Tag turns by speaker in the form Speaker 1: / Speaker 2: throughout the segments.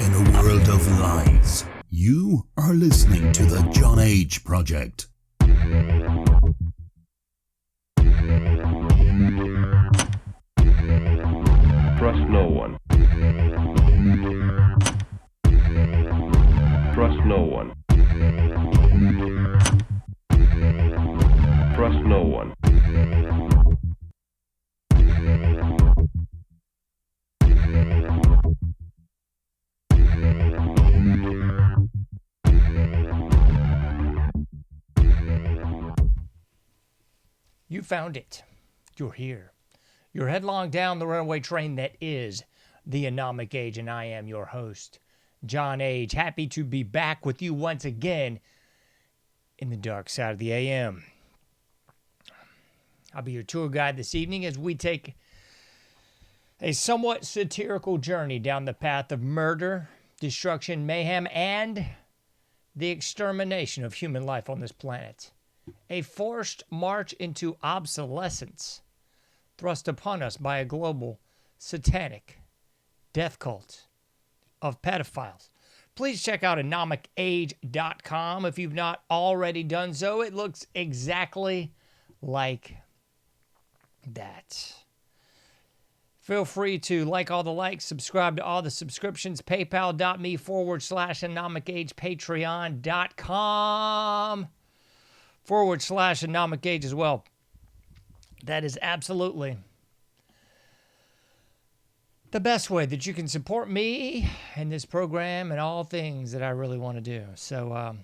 Speaker 1: in a world of lies. You are listening to the John H. Project.
Speaker 2: Trust no one. Trust no one. Trust no one.
Speaker 3: You found it. You're here. You're headlong down the runaway train that is the Anomic Age, and I am your host, John H. Happy to be back with you once again in the dark side of the AM. I'll be your tour guide this evening as we take a somewhat satirical journey down the path of murder, destruction, mayhem, and the extermination of human life on this planet. A forced march into obsolescence thrust upon us by a global satanic death cult of pedophiles. Please check out anomicage.com if you've not already done so. It looks exactly like that. Feel free to like all the likes, subscribe to all the subscriptions, paypal.me/anomicage, patreon.com/anomicage as well. That is absolutely the best way that you can support me and this program and all things that I really want to do. So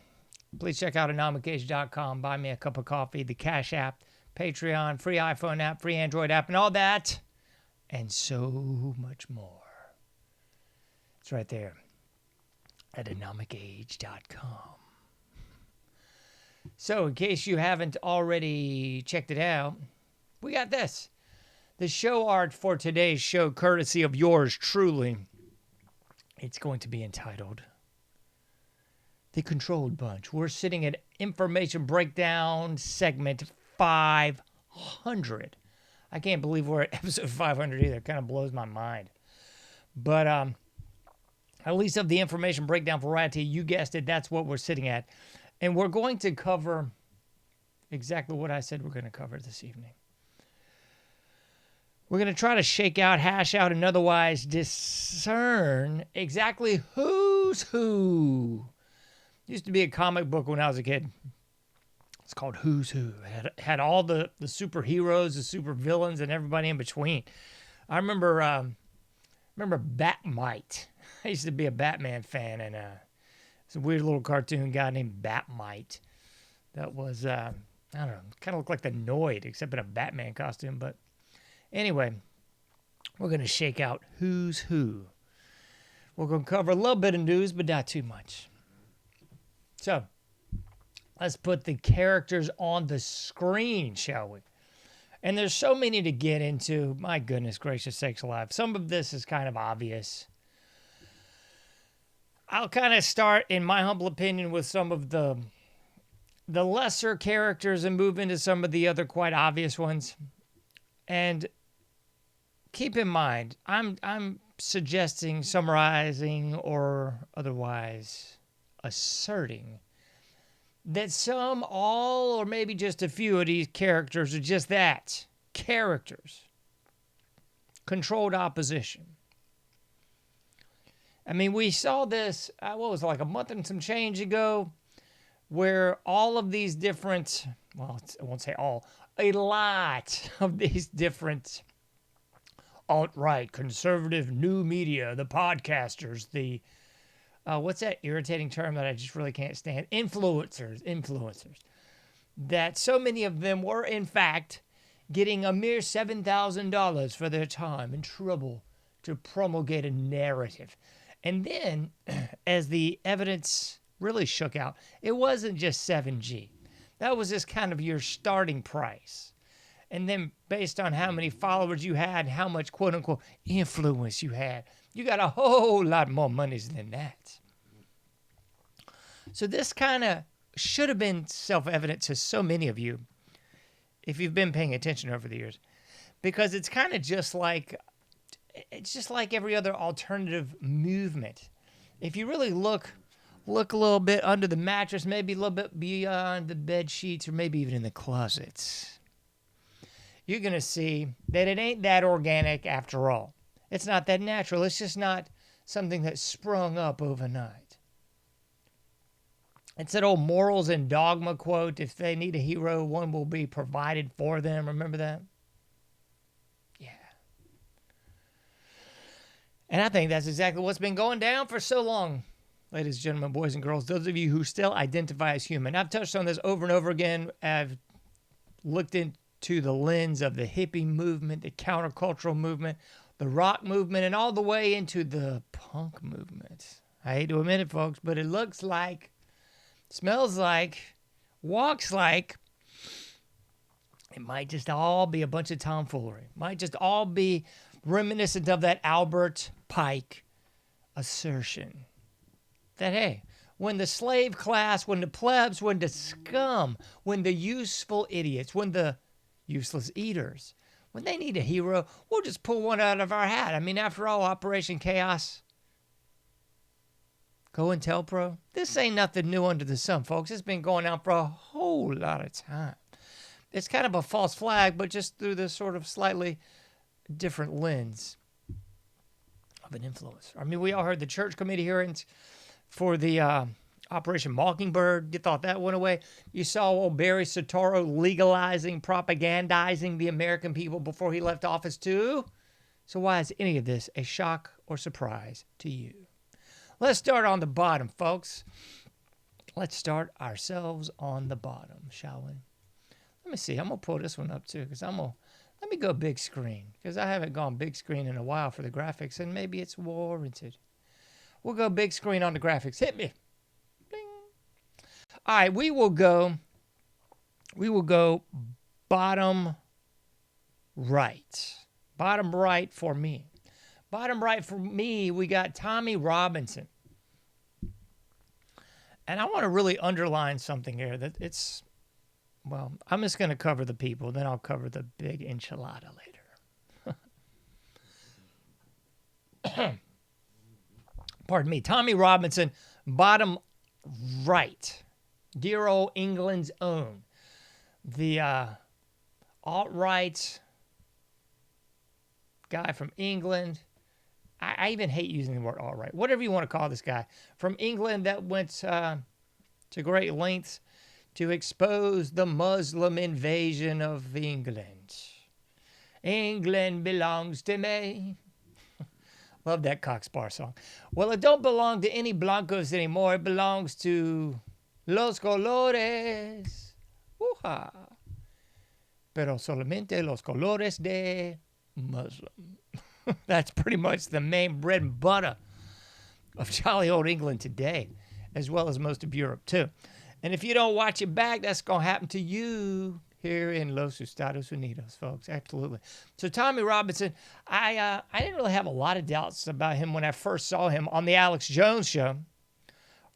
Speaker 3: please check out anomicage.com, buy me a cup of coffee, the Cash App, Patreon, free iPhone app, free Android app, and all that, and so much more. It's right there at anomicage.com. So in case you haven't already checked it out, we got this. The show art for today's show, courtesy of yours truly. It's going to be entitled The Controlled Bunch. We're sitting at Information Breakdown segment 500. I can't believe we're at episode 500 either. It kind of blows my mind. But at least of the Information Breakdown variety, you guessed it, that's what we're sitting at. And we're going to cover exactly what I said we're going to cover this evening. We're going to try to shake out, hash out, and otherwise discern exactly who's who. Used to be a comic book when I was a kid. It's called Who's Who. It had all the superheroes, the supervillains, and everybody in between. I remember Batmite. I used to be a Batman fan, and it's a weird little cartoon guy named Batmite. That was, I don't know, kind of looked like the Noid, except in a Batman costume, but anyway, we're going to shake out who's who. We're going to cover a little bit of news, but not too much. So, let's put the characters on the screen, shall we? And there's so many to get into. My goodness gracious sakes alive. Some of this is kind of obvious. I'll kind of start, in my humble opinion, with some of the lesser characters and move into some of the other quite obvious ones. And keep in mind, I'm suggesting, summarizing, or otherwise asserting that some, all, or maybe just a few of these characters are just that, characters. Controlled opposition. I mean, we saw this, what was it, like a month and some change ago, where all of these different, well, I won't say all, a lot of these different alt-right, conservative, new media, the podcasters, the, what's that irritating term that I just really can't stand? Influencers. That so many of them were, in fact, getting a mere $7,000 for their time and trouble to promulgate a narrative. And then, as the evidence really shook out, it wasn't just 7G. That was just kind of your starting price. And then based on how many followers you had, how much quote-unquote influence you had, you got a whole lot more monies than that. So this kind of should have been self-evident to so many of you if you've been paying attention over the years. Because it's kind of just like every other alternative movement. if you really look a little bit under the mattress, maybe a little bit beyond the bed sheets, or maybe even in the closets, you're going to see that it ain't that organic after all. It's not that natural. It's just not something that sprung up overnight. It's that old morals and dogma quote, if they need a hero, one will be provided for them. Remember that? Yeah. And I think that's exactly what's been going down for so long, ladies and gentlemen, boys and girls, those of you who still identify as human. I've touched on this over and over again. I've looked into the lens of the hippie movement, the countercultural movement, the rock movement, and all the way into the punk movement. I hate to admit it, folks, but it looks like, smells like, walks like, it might just all be a bunch of tomfoolery. Might just all be reminiscent of that Albert Pike assertion that, hey, when the slave class, when the plebs, when the scum, when the useful idiots, when the useless eaters, when they need a hero, we'll just pull one out of our hat. I mean, after all, Operation Chaos, COINTELPRO, this ain't nothing new under the sun, folks. It's been going on for a whole lot of time. It's kind of a false flag, but just through this sort of slightly different lens of an influencer. I mean, we all heard the church committee hearings for the Operation Mockingbird. You thought that went away. You saw old Barry Soetoro legalizing, propagandizing the American people before he left office too. So why is any of this a shock or surprise to you? Let's start on the bottom, folks. Let's start ourselves on the bottom, shall we? Let me see. I'm going to pull this one up too, because let me go big screen, because I haven't gone big screen in a while for the graphics, and maybe it's warranted. We'll go big screen on the graphics. Hit me. Bing. All right, we will go bottom right. Bottom right for me. Bottom right for me, we got Tommy Robinson. And I want to really underline something here that it's, well, I'm just going to cover the people, then I'll cover the big enchilada later. Pardon me. Tommy Robinson, bottom right. Dear old England's own. The alt-right guy from England. I even hate using the word alt-right. Whatever you want to call this guy. From England that went to great lengths to expose the Muslim invasion of England. England belongs to me. Love that Cox Bar song. Well, it don't belong to any blancos anymore. It belongs to los colores. Woo-ha. Pero solamente los colores de Muslim. That's pretty much the main bread and butter of jolly old England today, as well as most of Europe, too. And if you don't watch it back, that's going to happen to you here in Los Estados Unidos, folks. Absolutely. So Tommy Robinson, I didn't really have a lot of doubts about him when I first saw him on the Alex Jones show.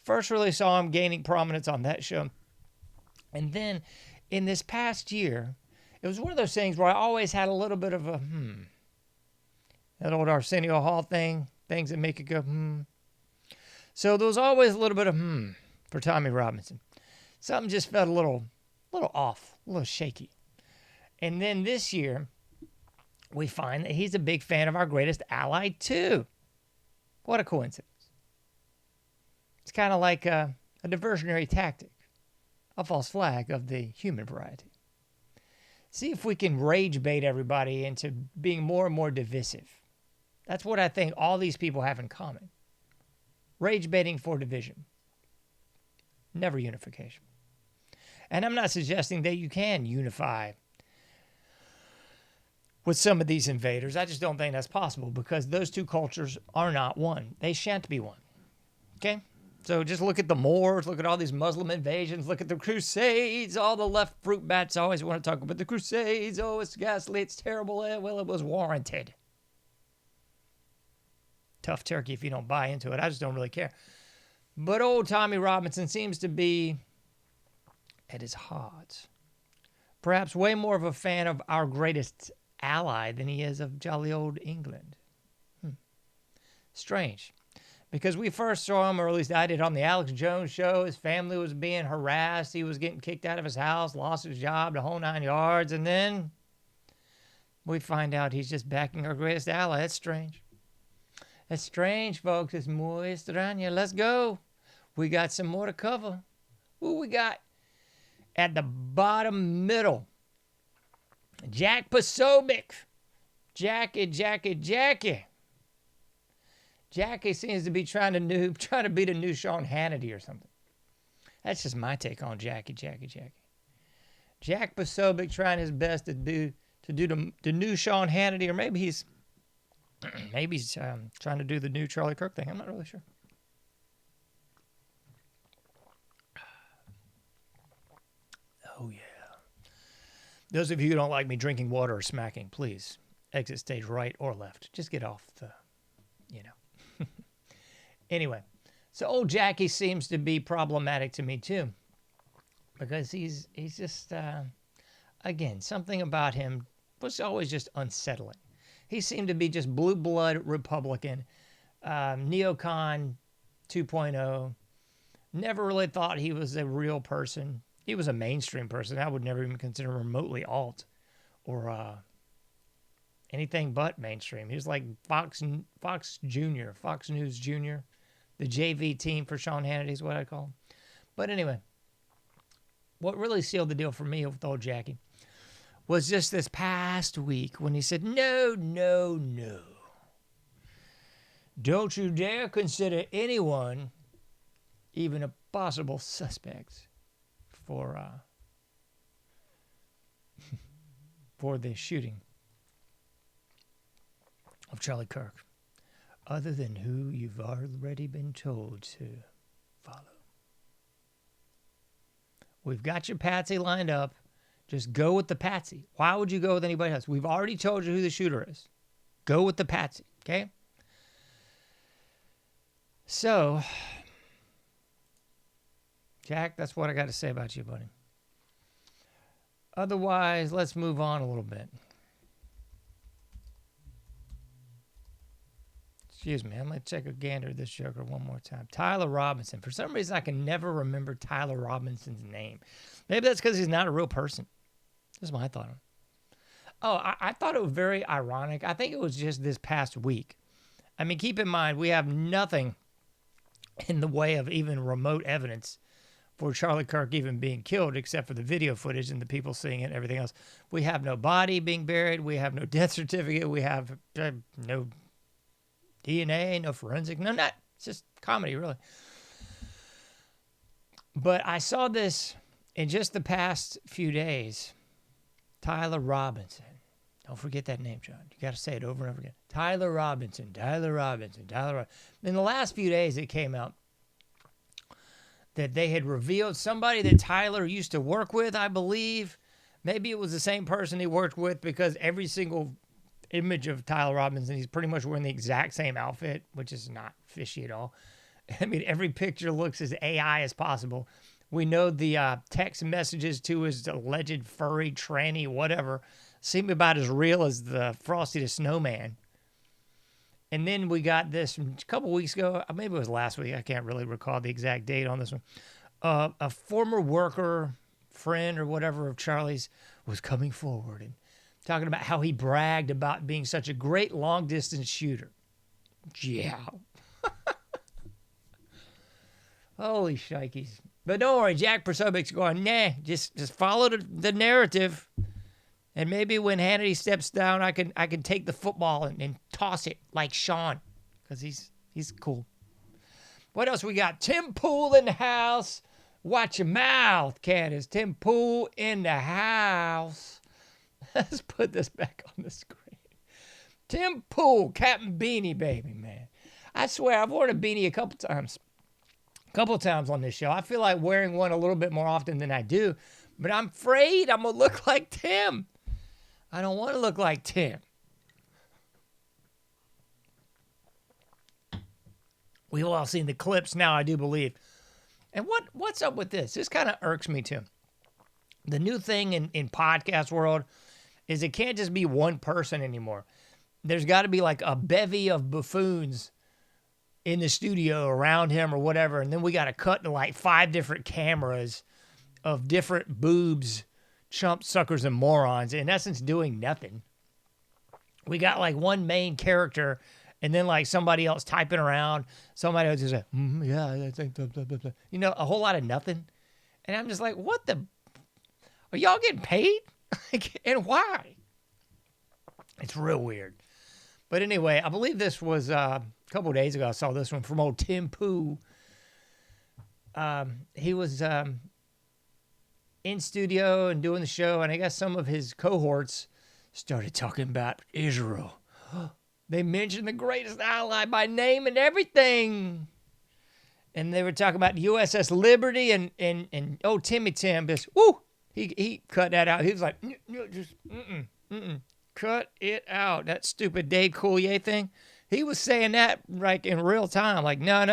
Speaker 3: First really saw him gaining prominence on that show. And then in this past year, it was one of those things where I always had a little bit of a that old Arsenio Hall thing, things that make it go So there was always a little bit of for Tommy Robinson. Something just felt a little off, a little shaky. And then this year, we find that he's a big fan of our greatest ally, too. What a coincidence. It's kind of like a diversionary tactic, a false flag of the human variety. See if we can rage bait everybody into being more and more divisive. That's what I think all these people have in common. Rage baiting for division. Never unification. And I'm not suggesting that you can unify with some of these invaders. I just don't think that's possible because those two cultures are not one. They shan't be one. Okay? So just look at the Moors, look at all these Muslim invasions, look at the Crusades. All the left fruit bats always want to talk about the Crusades. Oh, it's ghastly, it's terrible. Well, it was warranted. Tough turkey if you don't buy into it. I just don't really care. But old Tommy Robinson seems to be, at his heart, perhaps way more of a fan of our greatest ally than he is of jolly old England. Strange. Because we first saw him, or at least I did, on the Alex Jones show. His family was being harassed. He was getting kicked out of his house, lost his job, the whole 9 yards. And then we find out he's just backing our greatest ally. That's strange. That's strange, folks. It's muy extraño. Let's go. We got some more to cover. Who we got? At the bottom middle, Jack Posobiec. Jackie. Jackie seems to be trying to be the new Sean Hannity or something. That's just my take on Jackie. Jack Posobiec trying his best to do the new Sean Hannity, or maybe he's trying to do the new Charlie Kirk thing. I'm not really sure. Oh, yeah. Those of you who don't like me drinking water or smacking, please exit stage right or left. Just get off the, Anyway, so old Jackie seems to be problematic to me, too. Because he's just, again, something about him was always just unsettling. He seemed to be just blue blood Republican, neocon 2.0. Never really thought he was a real person. He was a mainstream person. I would never even consider him remotely alt or anything but mainstream. He was like Fox News Jr., the JV team for Sean Hannity is what I call him. But anyway, what really sealed the deal for me with old Jackie was just this past week when he said, no. Don't you dare consider anyone even a possible suspect for the shooting of Charlie Kirk, other than who you've already been told to follow. We've got your patsy lined up. Just go with the patsy. Why would you go with anybody else? We've already told you who the shooter is. Go with the patsy, okay? So, Jack, that's what I got to say about you, buddy. Otherwise, let's move on a little bit. Excuse me, I'm going to take a gander at this joker one more time. Tyler Robinson. For some reason, I can never remember Tyler Robinson's name. Maybe that's because he's not a real person. That's my thought on it. Oh, I thought it was very ironic. I think it was just this past week. I mean, keep in mind, we have nothing in the way of even remote evidence for Charlie Kirk even being killed, except for the video footage and the people seeing it and everything else. We have no body being buried. We have no death certificate. We have no DNA, no forensic, no, not. It's just comedy, really. But I saw this in just the past few days. Tyler Robinson. Don't forget that name, John. You got to say it over and over again. Tyler Robinson. In the last few days, it came out that they had revealed somebody that Tyler used to work with, I believe. Maybe it was the same person he worked with, because every single image of Tyler Robinson, he's pretty much wearing the exact same outfit, which is not fishy at all. I mean, every picture looks as AI as possible. We know the text messages to his alleged furry, tranny, whatever, seem about as real as the Frosty the Snowman. And then we got this a couple weeks ago, maybe it was last week, I can't really recall the exact date on this one. A former worker, friend, or whatever of Charlie's was coming forward and talking about how he bragged about being such a great long-distance shooter. Yeah. Holy shnikes. But don't worry, Jack Posobiec's going, nah, just follow the narrative. And maybe when Hannity steps down, I can take the football and toss it like Sean, because he's cool. What else we got? Tim Pool in the house. Watch your mouth, Candace. Tim Pool in the house. Let's put this back on the screen. Tim Pool, Captain Beanie Baby, man. I swear, I've worn a beanie a couple times on this show. I feel like wearing one a little bit more often than I do, but I'm afraid I'm going to look like Tim. I don't want to look like Tim. We've all seen the clips now, I do believe. And what's up with this? This kind of irks me too. The new thing in podcast world is it can't just be one person anymore. There's got to be like a bevy of buffoons in the studio around him or whatever. And then we got to cut to like 5 different cameras of different boobs, chump suckers, and morons, in essence doing nothing. We got like one main character and then like somebody else typing around. Somebody else just like, yeah, I think, blah, blah, blah, blah. You know, a whole lot of nothing. And I'm just like, what the? Are y'all getting paid? And why? It's real weird. But anyway, I believe this was a couple of days ago. I saw this one from old Tim Pooh. He was in studio and doing the show, and I guess some of his cohorts started talking about Israel. They mentioned the greatest ally by name and everything. And they were talking about USS Liberty and oh, Timmy Tim, just, woo, he cut that out. He was like, just, cut it out. That stupid Dave Coulier thing. He was saying that like in real time. Like, no.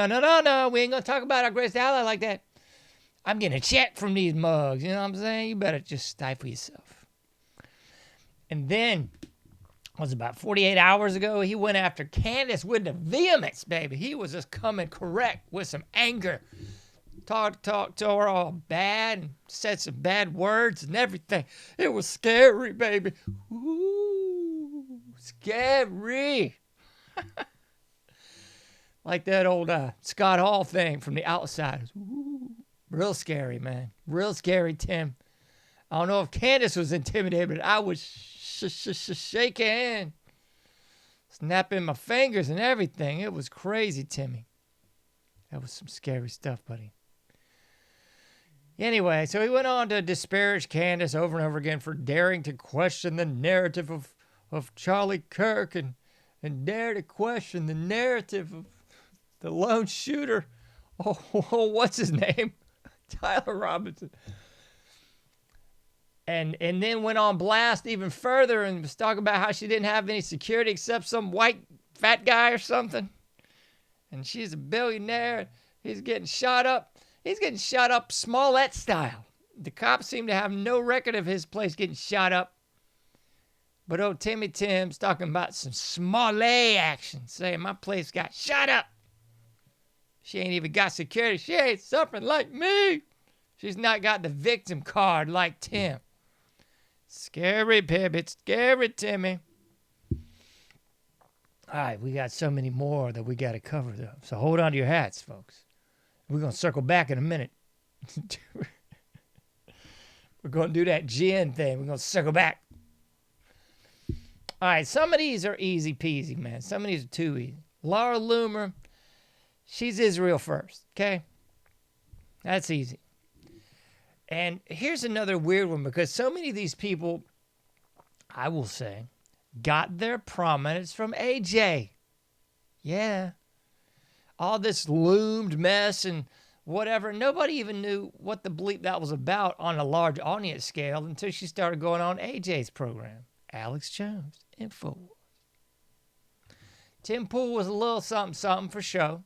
Speaker 3: We ain't going to talk about our greatest ally like that. I'm getting a check from these mugs. You know what I'm saying? You better just stifle yourself. And then, it was about 48 hours ago, he went after Candace with the vehemence, baby. He was just coming correct with some anger. Talked to her all bad and said some bad words and everything. It was scary, baby. Ooh, scary. Like that old Scott Hall thing from The Outsiders. Ooh, real scary, man. Real scary, Tim. I don't know if Candace was intimidated, but I was shaking, snapping my fingers and everything. It was crazy, Timmy. That was some scary stuff, buddy. Anyway, so he went on to disparage Candace over and over again for daring to question the narrative of Charlie Kirk and dare to question the narrative of the lone shooter. Oh, what's his name? Tyler Robinson. And then went on blast even further and was talking about how she didn't have any security except some white fat guy or something. And she's a billionaire. He's getting shot up. He's getting shot up Smollett style. The cops seem to have no record of his place getting shot up. But old Timmy Tim's talking about some Smollett action, saying my place got shot up. She ain't even got security. She ain't suffering like me. She's not got the victim card like Tim. Scary, baby. It's scary, Timmy. All right, we got so many more that we got to cover, though. So hold on to your hats, folks. We're going to circle back in a minute. We're going to do that gin thing. We're going to circle back. All right, some of these are easy peasy, man. Some of these are too easy. Laura Loomer, she's Israel first, okay? That's easy. And here's another weird one, because so many of these people, I will say, got their prominence from AJ. Yeah. All this loomed mess and whatever. Nobody even knew what the bleep that was about on a large audience scale until she started going on AJ's program. Alex Jones, InfoWars. Tim Pool was a little something for show,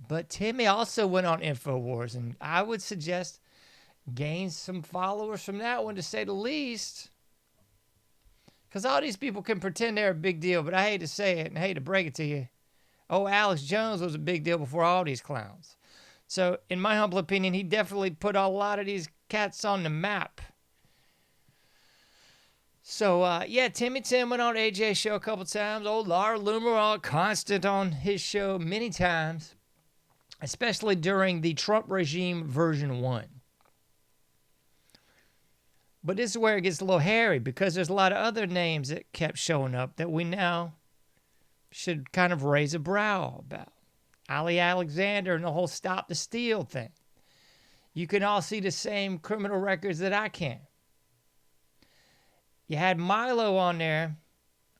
Speaker 3: but Timmy also went on InfoWars, and I would suggest gained some followers from that one, to say the least. Because all these people can pretend they're a big deal, but I hate to say it and hate to break it to you. Oh, Alex Jones was a big deal before all these clowns. So, in my humble opinion, he definitely put a lot of these cats on the map. So, yeah, Timmy Tim went on AJ's show a couple times. Old Laura Loomer, all constant on his show many times, especially during the Trump regime version 1. But this is where it gets a little hairy, because there's a lot of other names that kept showing up that we now should kind of raise a brow about. Ali Alexander and the whole Stop the Steal thing. You can all see the same criminal records that I can. You had Milo on there,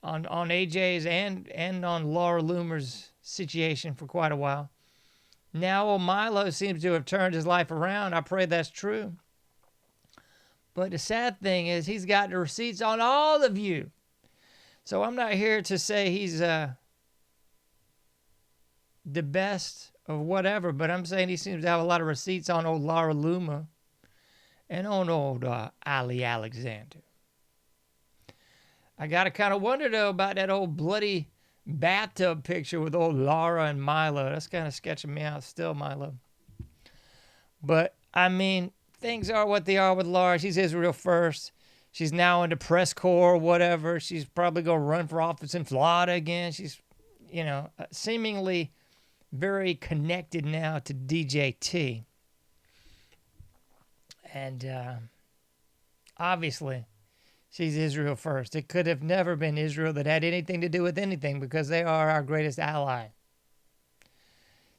Speaker 3: on AJ's and on Laura Loomer's situation for quite a while. Now old Milo seems to have turned his life around. I pray that's true. But the sad thing is he's got the receipts on all of you. So I'm not here to say he's the best of whatever, but I'm saying he seems to have a lot of receipts on old Laura Loomer and on old Ali Alexander. I got to kind of wonder, though, about that old bloody bathtub picture with old Laura and Milo. That's kind of sketching me out still, Milo. But, I mean, things are what they are with Laura. She's Israel first. She's now into press corps, whatever. She's probably going to run for office in Florida again. She's, seemingly very connected now to DJT. And obviously, she's Israel first. It could have never been Israel that had anything to do with anything because they are our greatest ally.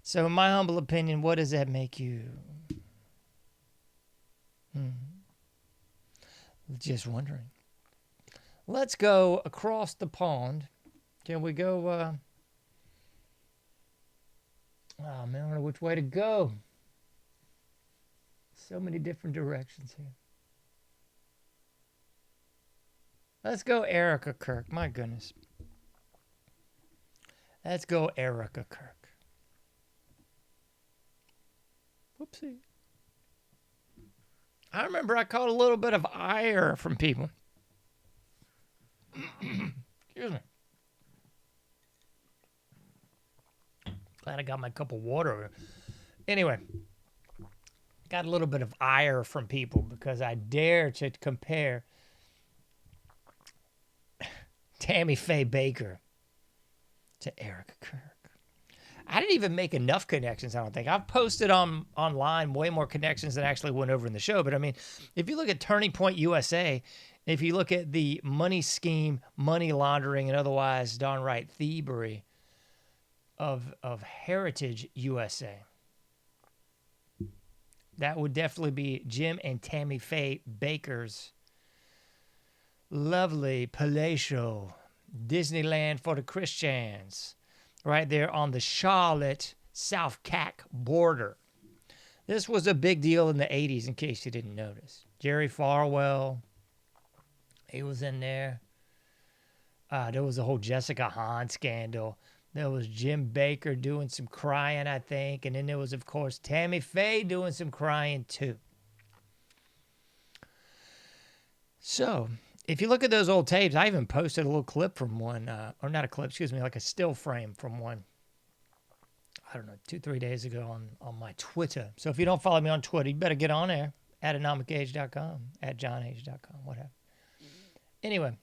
Speaker 3: So, in my humble opinion, what does that make you? Just wondering. Let's go across the pond. Can we go? Oh, man, I don't know which way to go. So many different directions here. Let's go Erica Kirk. My goodness. Let's go Erica Kirk. Whoopsie. I remember I caught a little bit of ire from people. Excuse me. Glad I got my cup of water. Anyway, got a little bit of ire from people because I dare to compare Tammy Faye Baker to Erica Kirk. I didn't even make enough connections, I don't think. I've posted online way more connections than actually went over in the show. But, I mean, if you look at Turning Point USA, if you look at the money scheme, money laundering, and otherwise downright thievery of Heritage USA, that would definitely be Jim and Tammy Faye Baker's lovely palatial Disneyland for the Christians, right there on the Charlotte-South Cac border. This was a big deal in the 80s, in case you didn't notice. Jerry Falwell, he was in there. There was the whole Jessica Hahn scandal. There was Jim Baker doing some crying, I think. And then there was, of course, Tammy Faye doing some crying, too. So, if you look at those old tapes, I even posted a little clip from one, or not a clip, excuse me, like a still frame from one, I don't know, 2-3 days ago on my Twitter. So if you don't follow me on Twitter, you better get on there, at anomicage.com, at johnage.com, whatever. Anyway,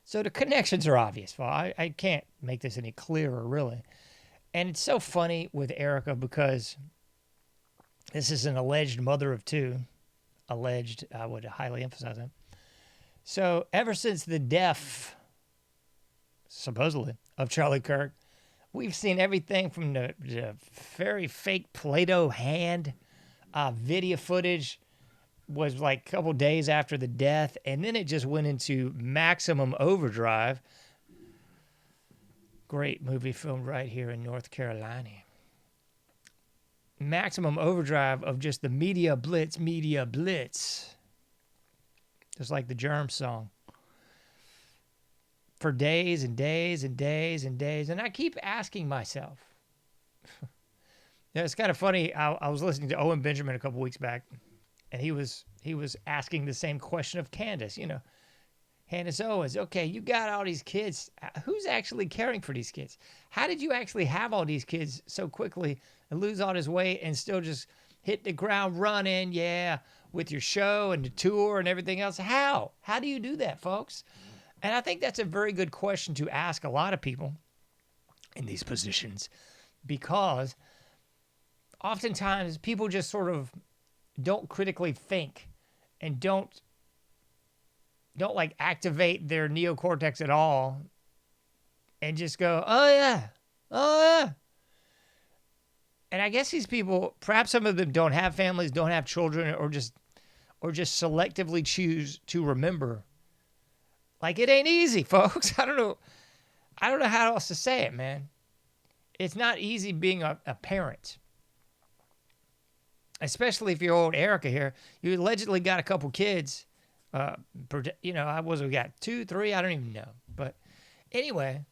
Speaker 3: so the connections are obvious. Well, I can't make this any clearer, really. And it's so funny with Erica because this is an alleged mother of two. Alleged, I would highly emphasize that. So ever since the death, supposedly, of Charlie Kirk, we've seen everything from the very fake Play-Doh hand video footage was like a couple days after the death, and then it just went into Maximum Overdrive. Great movie filmed right here in North Carolina. Maximum Overdrive of just the media blitz. Just like the Germs song. For days and days and days and days. And I keep asking myself. It's kind of funny. I was listening to Owen Benjamin a couple weeks back, and he was asking the same question of Candace. Candace Owens, okay, you got all these kids. Who's actually caring for these kids? How did you actually have all these kids so quickly and lose all this weight and still just hit the ground running, with your show and the tour and everything else? How? How do you do that, folks? And I think that's a very good question to ask a lot of people in these positions, because oftentimes people just sort of don't critically think and don't like activate their neocortex at all and just go, oh yeah. And I guess these people, perhaps some of them don't have families, don't have children, or just selectively choose to remember. Like, it ain't easy, folks. I don't know how else to say it, man. It's not easy being a parent. Especially if you're old Erica here. You allegedly got a couple kids. We got 2, 3, I don't even know. But anyway,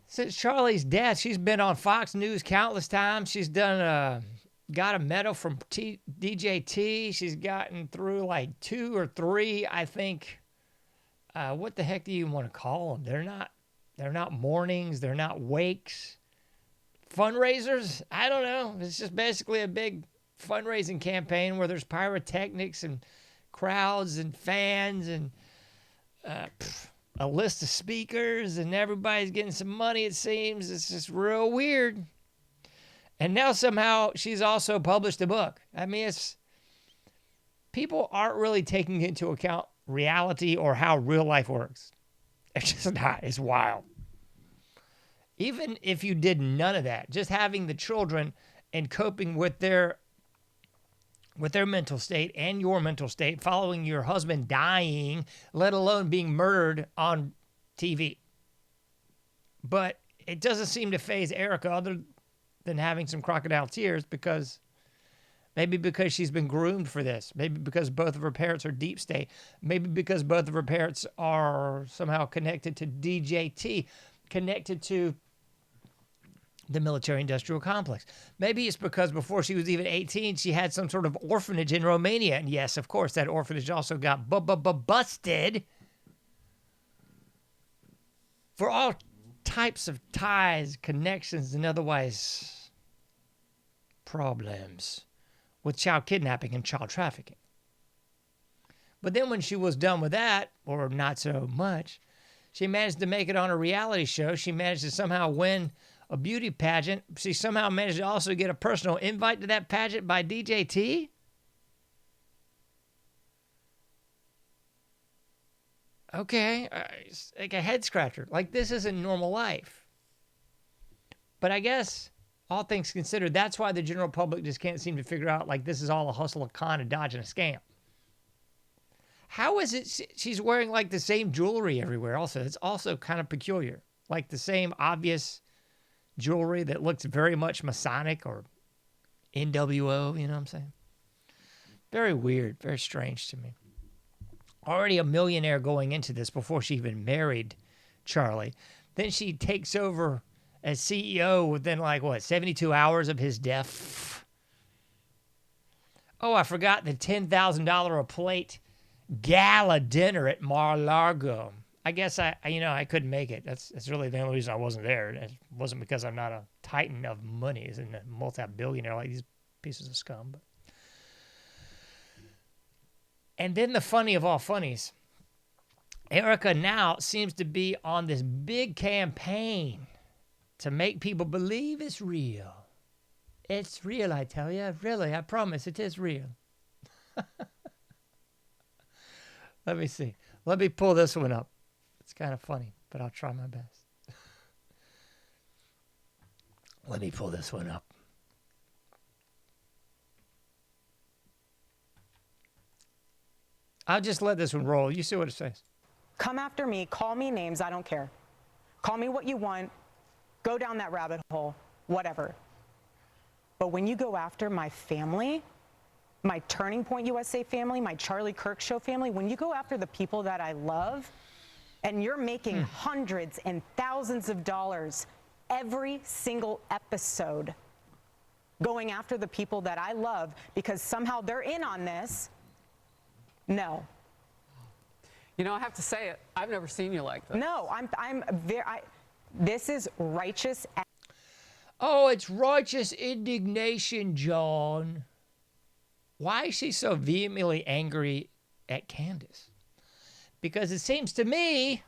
Speaker 3: since Charlie's death, she's been on Fox News countless times. She's got a medal from DJT. She's gotten through like 2 or 3, I think. What the heck do you want to call them? They're not mornings. They're not wakes. Fundraisers? I don't know. It's just basically a big fundraising campaign where there's pyrotechnics and crowds and fans and a list of speakers and everybody's getting some money, it seems. It's just real weird. And now somehow she's also published a book. I mean, people aren't really taking into account reality or how real life works. It's just not. It's wild. Even if you did none of that, just having the children and coping with their mental state and your mental state, following your husband dying, let alone being murdered on TV. But it doesn't seem to faze Erica other than having some crocodile tears because she's been groomed for this. Maybe because both of her parents are deep state. Maybe because both of her parents are somehow connected to DJT, connected to the military-industrial complex. Maybe it's because before she was even 18, she had some sort of orphanage in Romania. And yes, of course, that orphanage also got busted for all types of ties, connections, and otherwise problems with child kidnapping and child trafficking. But then when she was done with that, or not so much, she managed to make it on a reality show. She managed to somehow win a beauty pageant. She somehow managed to also get a personal invite to that pageant by DJT. Okay, it's like a head scratcher. Like, this isn't normal life. But I guess, all things considered, that's why the general public just can't seem to figure out, like, this is all a hustle, a con, a dodge, and a scam. How is it she's wearing, like, the same jewelry everywhere also? It's also kind of peculiar. Like, the same obvious jewelry that looks very much Masonic or NWO, you know what I'm saying? Very weird, very strange to me. Already a millionaire going into this before she even married Charlie. Then she takes over as CEO within 72 hours of his death. Oh, I forgot the $10,000 a plate gala dinner at Mar-a-Lago. I guess I couldn't make it. That's really the only reason I wasn't there. It wasn't because I'm not a titan of money and a multi-billionaire like these pieces of scum. But. And then the funny of all funnies, Erica now seems to be on this big campaign to make people believe it's real. It's real, I tell you. Really, I promise it is real. Let me see. Let me pull this one up. It's kind of funny, but I'll try my best. Let me pull this one up. I'll just let this one roll. You see what it says.
Speaker 4: Come after me. Call me names. I don't care. Call me what you want. Go down that rabbit hole. Whatever. But when you go after my family, my Turning Point USA family, my Charlie Kirk Show family, when you go after the people that I love, and you're making hundreds and thousands of dollars every single episode going after the people that I love because somehow they're in on this, no.
Speaker 5: You know, I have to say it. I've never seen you like this.
Speaker 4: No, this is righteous.
Speaker 3: Oh, it's righteous indignation, John. Why is she so vehemently angry at Candace? Because it seems to me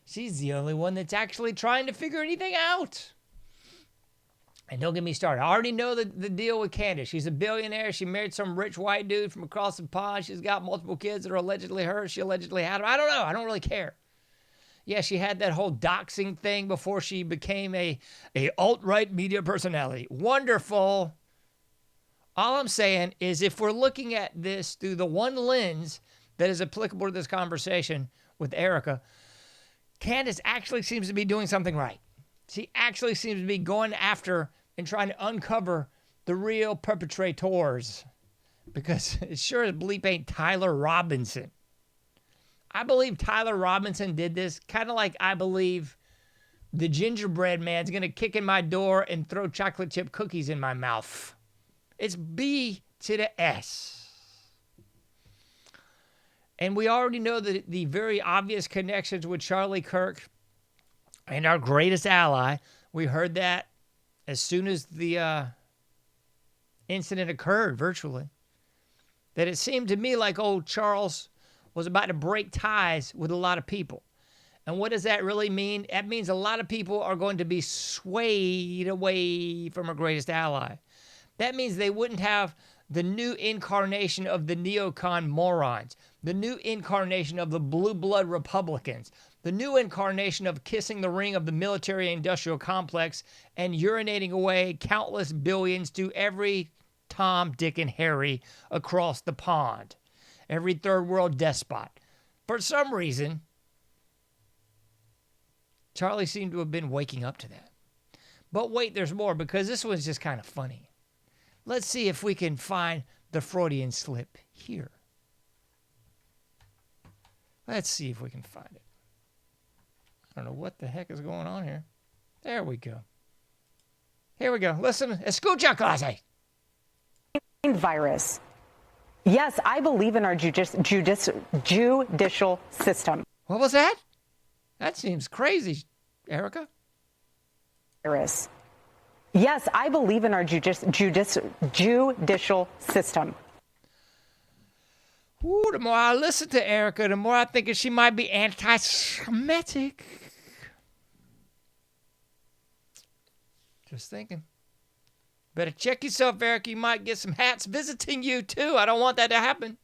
Speaker 3: she's the only one that's actually trying to figure anything out. And don't get me started. I already know the deal with Candace. She's a billionaire. She married some rich white dude from across the pond. She's got multiple kids that are allegedly hers. She allegedly had them. I don't know. I don't really care. Yeah, she had that whole doxing thing before she became a alt-right media personality. Wonderful. All I'm saying is if we're looking at this through the one lens that is applicable to this conversation with Erica, Candace actually seems to be doing something right. She actually seems to be going after and trying to uncover the real perpetrators, because it sure as bleep ain't Tyler Robinson. I believe Tyler Robinson did this, kind of like I believe the gingerbread man's going to kick in my door and throw chocolate chip cookies in my mouth. It's B to the S. And we already know that the very obvious connections with Charlie Kirk and our greatest ally. We heard that as soon as the incident occurred, virtually. That it seemed to me like old Charles was about to break ties with a lot of people. And what does that really mean? That means a lot of people are going to be swayed away from our greatest ally. That means they wouldn't have the new incarnation of the neocon morons, the new incarnation of the blue blood Republicans, the new incarnation of kissing the ring of the military-industrial complex and urinating away countless billions to every Tom, Dick, and Harry across the pond, every third world despot. For some reason, Charlie seemed to have been waking up to that. But wait, there's more, because this one's just kind of funny. Let's see if we can find the Freudian slip here. Let's see if we can find it. I don't know what the heck is going on here. There we go. Here we go. Listen, escucha, clase.
Speaker 4: Virus. Yes, I believe in our judicial system.
Speaker 3: What was that? That seems crazy, Erica.
Speaker 4: Virus. Yes, I believe in our judicial system.
Speaker 3: Ooh, the more I listen to Erica, the more I think she might be anti-Semitic. Just thinking. Better check yourself, Erica. You might get some hats visiting you, too. I don't want that to happen.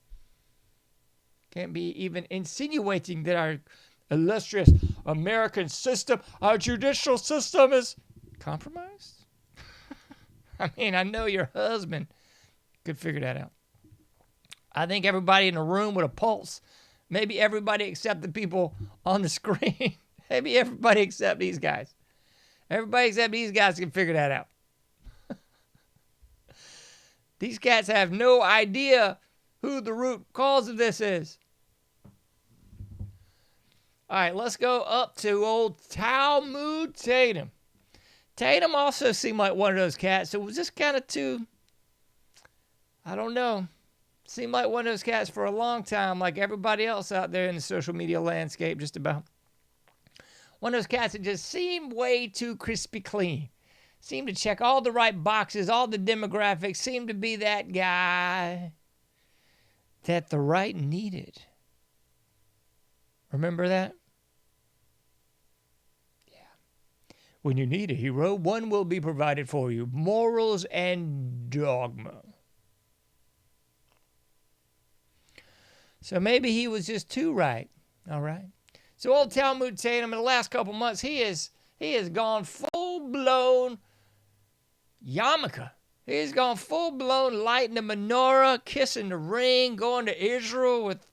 Speaker 3: Can't be even insinuating that our illustrious American system, our judicial system, is compromised. I mean, I know your husband could figure that out. I think everybody in the room with a pulse, maybe everybody except the people on the screen, maybe everybody except these guys. Everybody except these guys can figure that out. These cats have no idea who the root cause of this is. All right, let's go up to old Talmud Tatum. Tatum also seemed like one of those cats. So was this kind of too, I don't know. Seemed like one of those cats for a long time, like everybody else out there in the social media landscape, just about. One of those cats that just seemed way too crispy clean. Seemed to check all the right boxes, all the demographics, seemed to be that guy that the right needed. Remember that? When you need a hero, one will be provided for you. Morals and dogma. So maybe he was just too right. All right. So old Talmud Tatum in the last couple months, he has gone full-blown yarmulke. He's gone full-blown lighting the menorah, kissing the ring, going to Israel with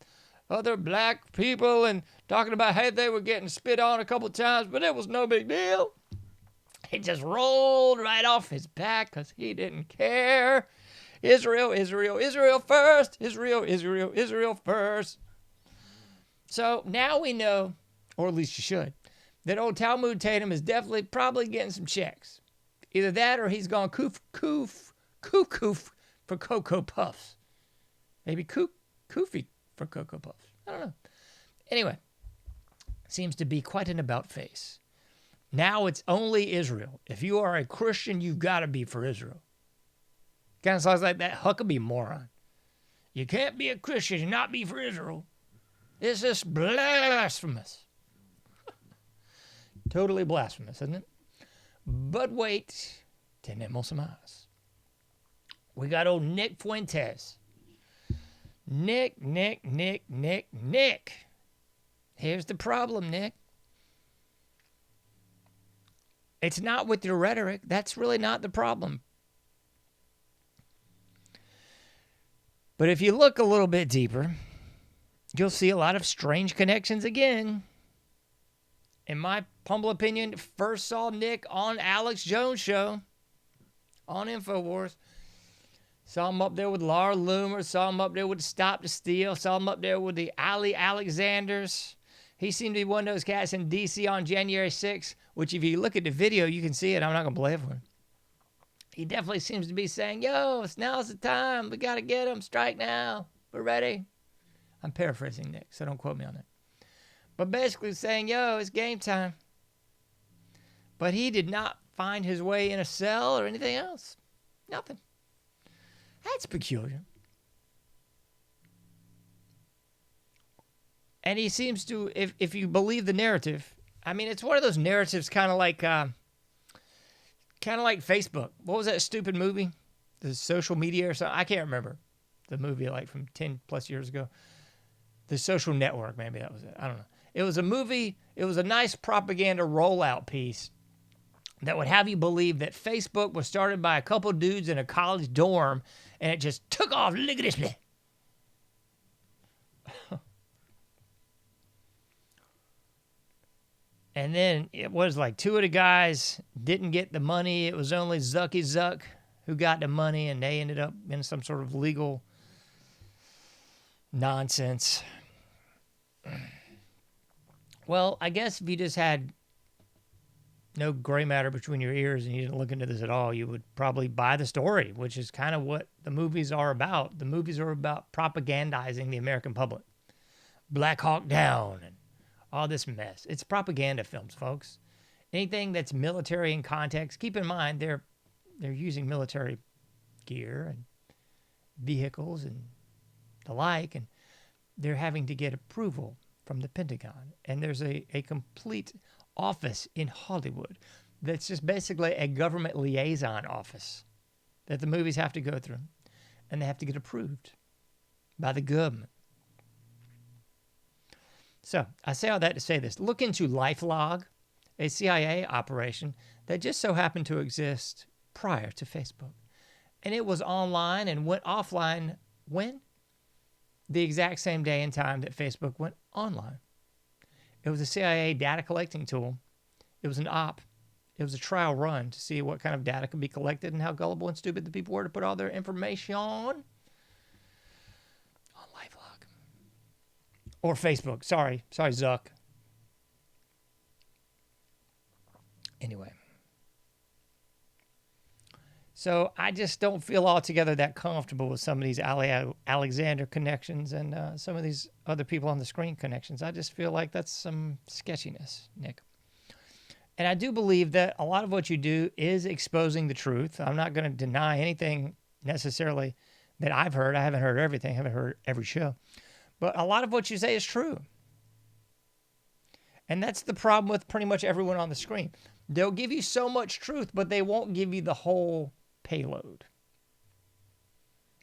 Speaker 3: other black people and talking about how they were getting spit on a couple times, but it was no big deal. He just rolled right off his back because he didn't care. Israel, Israel, Israel first. Israel, Israel, Israel first. So now we know, or at least you should, that old Talmud Tatum is definitely probably getting some checks. Either that or he's gone cuckoo for Cocoa Puffs. Maybe koofy for Cocoa Puffs. I don't know. Anyway, seems to be quite an about face. Now it's only Israel. If you are a Christian, you've got to be for Israel. Kind of sounds like that Huckabee moron. You can't be a Christian and not be for Israel. It's just blasphemous. Totally blasphemous, isn't it? But wait, tenemos más. We got old Nick Fuentes. Nick. Here's the problem, Nick. It's not with your rhetoric. That's really not the problem. But if you look a little bit deeper, you'll see a lot of strange connections again. In my humble opinion, first saw Nick on Alex Jones' show on InfoWars. Saw him up there with Laura Loomer. Saw him up there with Stop the Steal. Saw him up there with the Ali Alexanders. He seemed to be one of those cats in D.C. on January 6th, which if you look at the video, you can see it. I'm not going to play it for him. He definitely seems to be saying, yo, now's the time. We got to get him. Strike now. We're ready. I'm paraphrasing Nick, so don't quote me on that. But basically saying, yo, it's game time. But he did not find his way in a cell or anything else. Nothing. That's peculiar. And he seems to, if you believe the narrative, I mean, it's one of those narratives kind of like Facebook. What was that stupid movie? The Social Media or something? I can't remember. The movie like from 10 plus years ago. The Social Network, maybe that was it. I don't know. It was a movie. It was a nice propaganda rollout piece that would have you believe that Facebook was started by a couple dudes in a college dorm and it just took off lickety-split. And then it was like two of the guys didn't get the money. It was only Zucky Zuck who got the money, and they ended up in some sort of legal nonsense. Well, I guess if you just had no gray matter between your ears and you didn't look into this at all, you would probably buy the story, which is kind of what the movies are about. The movies are about propagandizing the American public. Black Hawk Down and all this mess. It's propaganda films, folks. Anything that's military in context, keep in mind they're using military gear and vehicles and the like, and they're having to get approval from the Pentagon. And there's a complete office in Hollywood that's just basically a government liaison office that the movies have to go through, and they have to get approved by the government. So I say all that to say this. Look into LifeLog, a CIA operation that just so happened to exist prior to Facebook. And it was online and went offline when? The exact same day and time that Facebook went online. It was a CIA data collecting tool. It was an op. It was a trial run to see what kind of data could be collected and how gullible and stupid the people were to put all their information on LifeLog. Or Facebook. Sorry, Zuck. Anyway. So I just don't feel altogether that comfortable with some of these Alexander connections and some of these other people on the screen connections. I just feel like that's some sketchiness, Nick. And I do believe that a lot of what you do is exposing the truth. I'm not going to deny anything necessarily that I've heard. I haven't heard everything. I haven't heard every show. But a lot of what you say is true. And that's the problem with pretty much everyone on the screen. They'll give you so much truth, but they won't give you the whole payload.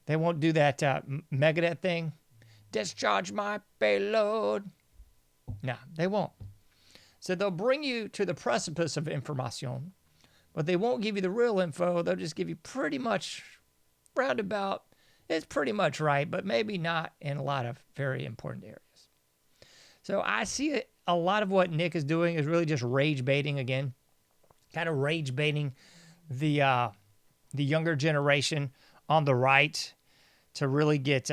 Speaker 3: They won't do that Megadeth thing. Discharge my payload. No, they won't. So they'll bring you to the precipice of information, but they won't give you the real info. They'll just give you pretty much roundabout. It's pretty much right, but maybe not in a lot of very important areas. So I see it, a lot of what Nick is doing is really just rage baiting again. Kind of rage baiting the younger generation on the right to really get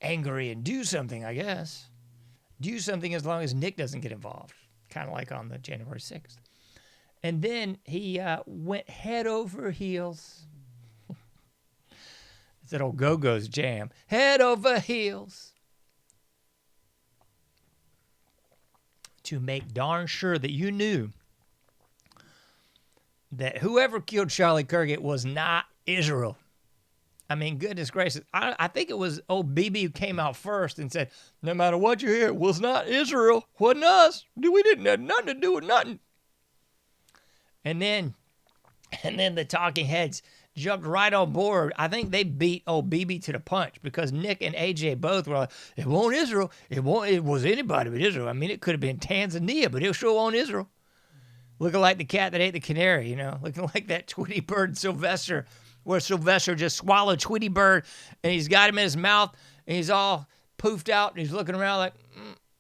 Speaker 3: angry and do something, I guess. Do something as long as Nick doesn't get involved, kind of like on the January 6th. And then he went head over heels. It's that old Go-Go's jam. Head over heels. To make darn sure that you knew that whoever killed Charlie Kirk was not Israel. I mean, goodness gracious. I think it was old BB who came out first and said, no matter what you hear, it was not Israel. Wasn't us. We didn't have nothing to do with nothing. And then the talking heads jumped right on board. I think they beat old BB to the punch because Nick and AJ both were like, it won't Israel. It was anybody but Israel. I mean, it could have been Tanzania, but it sure won't Israel. Looking like the cat that ate the canary, you know, looking like that Tweety Bird Sylvester, where Sylvester just swallowed Tweety Bird and he's got him in his mouth and he's all poofed out and he's looking around like,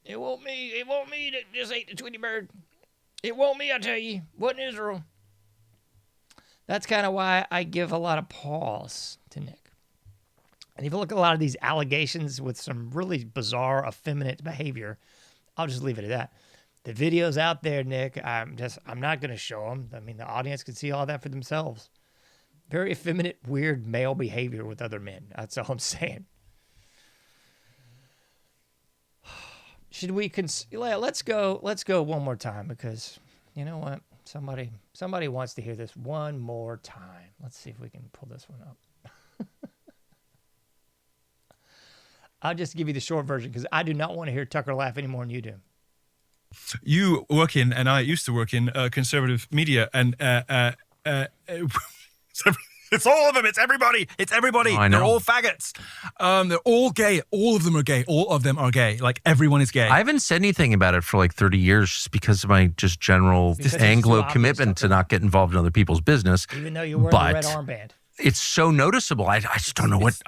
Speaker 3: it won't me that just ate the Tweety Bird. It won't me, I tell you. Wasn't Israel. That's kind of why I give a lot of pause to Nick. And if you look at a lot of these allegations with some really bizarre, effeminate behavior, I'll just leave it at that. The videos out there, Nick, I'm not going to show them. I mean, the audience can see all that for themselves. Very effeminate, weird male behavior with other men. That's all I'm saying. Should we let's go one more time because you know what? Somebody wants to hear this one more time. Let's see if we can pull this one up. I'll just give you the short version because I do not want to hear Tucker laugh any more than you do.
Speaker 6: You work in, and I used to work in conservative media, and it's all of them. It's everybody. It's everybody.
Speaker 7: Oh, I know.
Speaker 6: They're all faggots. They're all gay. All of them are gay. All of them are gay. Like everyone is gay.
Speaker 7: I haven't said anything about it for like 30 years just because of my just general
Speaker 3: Because it's
Speaker 7: Anglo
Speaker 3: too obvious,
Speaker 7: commitment to not get involved in other people's business.
Speaker 3: Even though you're wearing the red armband.
Speaker 7: It's so noticeable. I just don't know what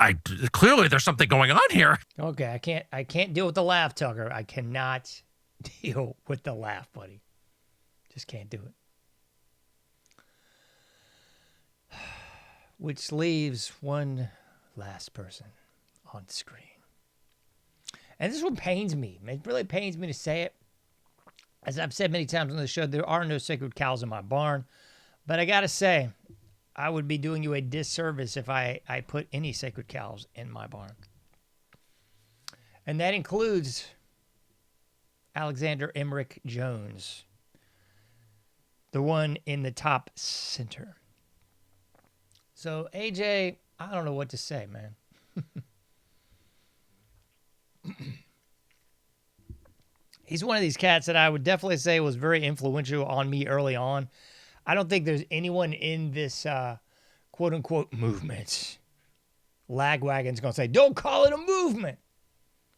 Speaker 7: clearly there's something going on here.
Speaker 3: Okay, I can't deal with the laugh, Tucker. I cannot deal with the laugh, buddy. Just can't do it. Which leaves one last person on screen. And this one pains me. It really pains me to say it. As I've said many times on the show, there are no sacred cows in my barn. But I got to say, I would be doing you a disservice if I put any sacred cows in my barn. And that includes Alexander Emmerich Jones, the one in the top center. So, AJ, I don't know what to say, man. He's one of these cats that I would definitely say was very influential on me early on. I don't think there's anyone in this quote-unquote movement. Lagwagon's going to say, don't call it a movement.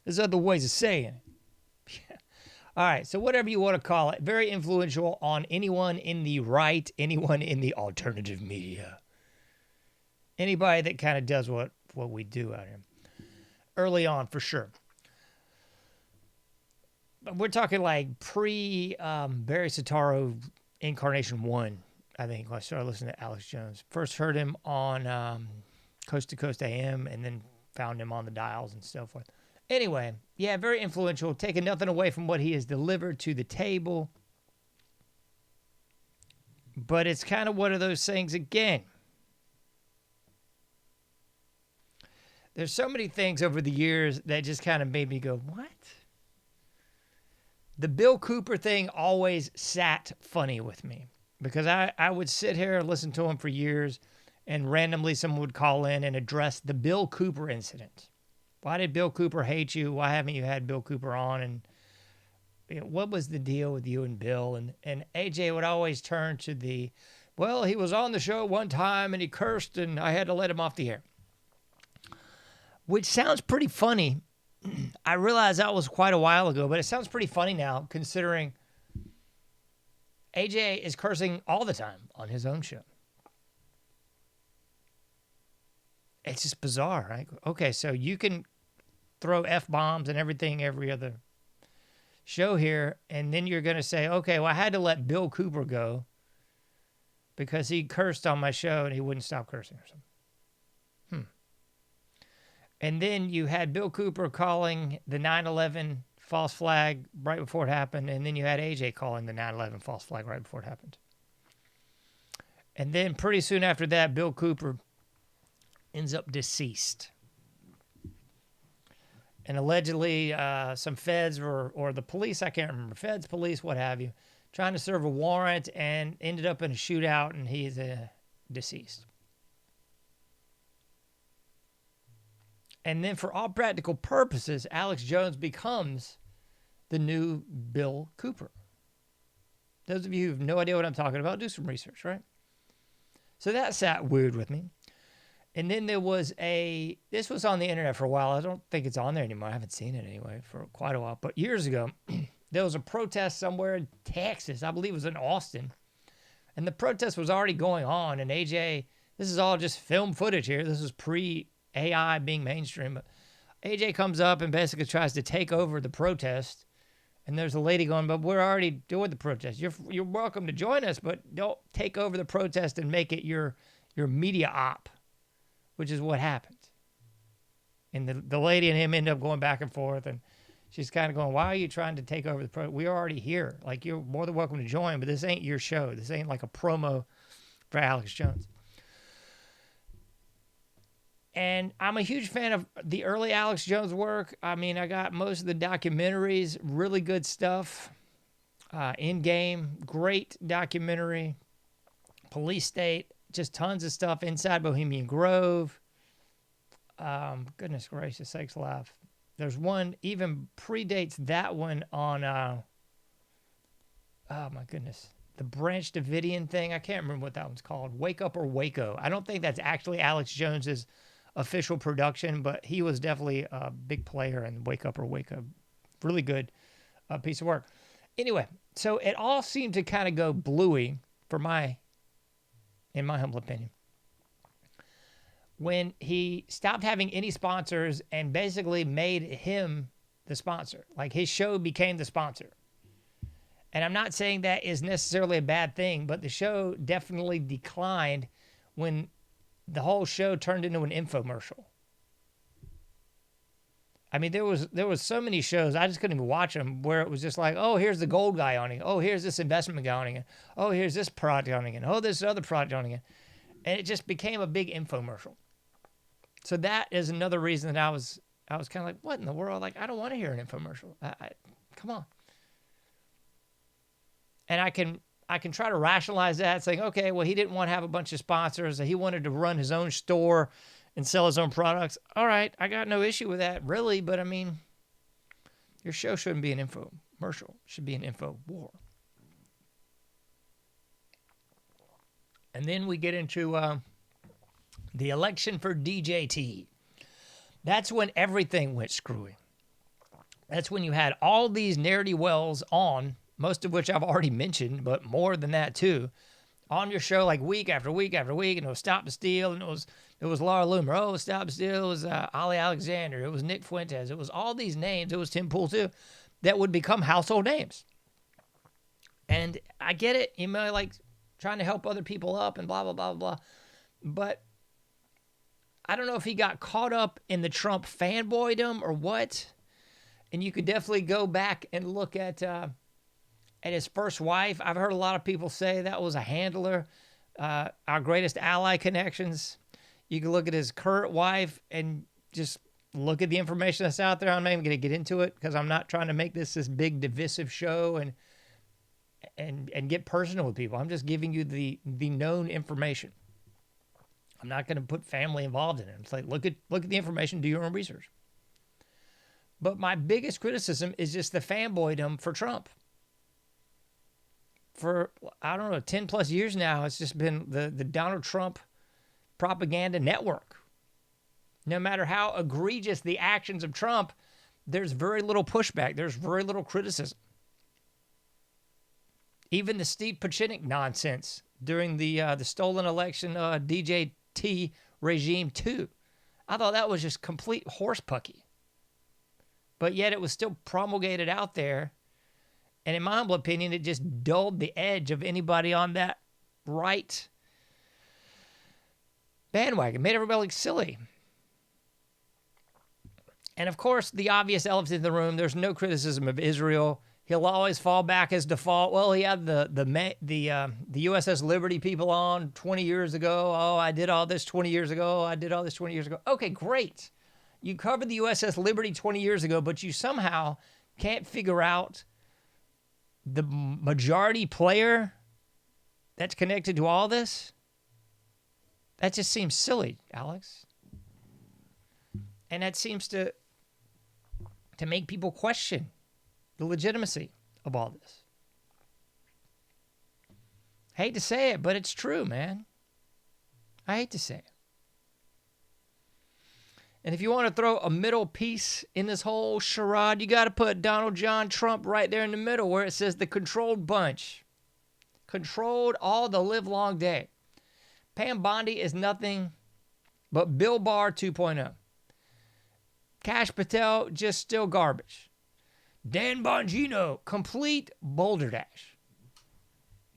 Speaker 3: There's other ways of saying it. All right, so whatever you want to call it, very influential on anyone in the right, anyone in the alternative media. Anybody that kind of does what we do out here. Early on, for sure. But we're talking like Barry Soetoro Incarnation 1, I think. I started listening to Alex Jones. First heard him on Coast to Coast AM and then found him on the dials and so forth. Anyway, yeah, very influential. Taking nothing away from what he has delivered to the table. But it's kind of one of those things again. There's so many things over the years that just kind of made me go, what? The Bill Cooper thing always sat funny with me because I would sit here and listen to him for years and randomly someone would call in and address the Bill Cooper incident. Why did Bill Cooper hate you? Why haven't you had Bill Cooper on? And you know, what was the deal with you and Bill? And AJ would always turn to well, he was on the show one time and he cursed and I had to let him off the air. Which sounds pretty funny. I realize that was quite a while ago, but it sounds pretty funny now considering AJ is cursing all the time on his own show. It's just bizarre, right? Okay, so you can throw F-bombs and everything every other show here, and then you're going to say, okay, well, I had to let Bill Cooper go because he cursed on my show and he wouldn't stop cursing or something. And then you had Bill Cooper calling the 9/11 false flag right before it happened, and then you had AJ calling the 9/11 false flag right before it happened. And then pretty soon after that, Bill Cooper ends up deceased. And allegedly, some feds or the police, I can't remember, feds, police, what have you, trying to serve a warrant and ended up in a shootout, and he's deceased. And then for all practical purposes, Alex Jones becomes the new Bill Cooper. Those of you who have no idea what I'm talking about, do some research, right? So that sat weird with me. And then there was this was on the internet for a while. I don't think it's on there anymore. I haven't seen it anyway for quite a while. But years ago, there was a protest somewhere in Texas. I believe it was in Austin. And the protest was already going on. And AJ, this is all just film footage here. This is pre-AI being mainstream. But AJ comes up and basically tries to take over the protest. And there's a lady going, but we're already doing the protest. You're welcome to join us, but don't take over the protest and make it your media op, which is what happened. And the lady and him end up going back and forth, and she's kind of going, why are you trying to take over the protest? We're already here. Like, you're more than welcome to join, but this ain't your show. This ain't like a promo for Alex Jones. And I'm a huge fan of the early Alex Jones work. I mean, I got most of the documentaries, really good stuff. In Game, great documentary. Police State, just tons of stuff. Inside Bohemian Grove. Goodness gracious sakes alive. There's one even predates that one on, oh my goodness, the Branch Davidian thing. I can't remember what that one's called. Wake Up or Waco. I don't think that's actually Alex Jones's official production, but he was definitely a big player in Wake Up or Waco. Really good piece of work. Anyway, so it all seemed to kind of go bluey in my humble opinion, when he stopped having any sponsors and basically made him the sponsor. Like his show became the sponsor. And I'm not saying that is necessarily a bad thing, but the show definitely declined when the whole show turned into an infomercial. I mean, there was so many shows, I just couldn't even watch them, where it was just like, oh, here's the gold guy on it. Oh, here's this investment guy on it. Oh, here's this product on it. Oh, this other product on it. And it just became a big infomercial. So that is another reason that I was kind of like, what in the world? Like, I don't want to hear an infomercial. Come on. And I can try to rationalize that, saying, okay, well, he didn't want to have a bunch of sponsors. He wanted to run his own store and sell his own products. All right, I got no issue with that, really. But, I mean, your show shouldn't be an infomercial. It should be an info war. And then we get into the election for DJT. That's when everything went screwy. That's when you had all these narrative wells on, most of which I've already mentioned, but more than that too, on your show like week after week after week. And it was Stop the Steal, and it was Laura Loomer. Oh, Stop the Steal. It was Ali Alexander. It was Nick Fuentes. It was all these names. It was Tim Pool too, that would become household names. And I get it, you know, like trying to help other people up and blah, blah, blah, blah. But I don't know if he got caught up in the Trump fanboydom or what. And you could definitely go back and look at his first wife. I've heard a lot of people say that was a handler. Our greatest ally connections. You can look at his current wife and just look at the information that's out there. I'm not even going to get into it because I'm not trying to make this big divisive show and get personal with people. I'm just giving you the known information. I'm not going to put family involved in it. It's like, look at the information, do your own research. But my biggest criticism is just the fanboydom for Trump. For, I don't know, 10 plus years now, it's just been the Donald Trump propaganda network. No matter how egregious the actions of Trump, there's very little pushback. There's very little criticism. Even the Steve Pieczenik nonsense during the stolen election DJT regime 2. I thought that was just complete horsepucky. But yet it was still promulgated out there. And in my humble opinion, it just dulled the edge of anybody on that right bandwagon. Made everybody look silly. And of course, the obvious elephant in the room, there's no criticism of Israel. He'll always fall back as default. Well, he had the USS Liberty people on 20 years ago. Oh, I did all this 20 years ago. I did all this 20 years ago. Okay, great. You covered the USS Liberty 20 years ago, but you somehow can't figure out the majority player that's connected to all this. That just seems silly, Alex. And that seems to make people question the legitimacy of all this. I hate to say it, but it's true, man. I hate to say it. And if you want to throw a middle piece in this whole charade, you got to put Donald John Trump right there in the middle where it says the controlled bunch. Controlled all the live long day. Pam Bondi is nothing but Bill Barr 2.0. Kash Patel, just still garbage. Dan Bongino, complete boulder dash.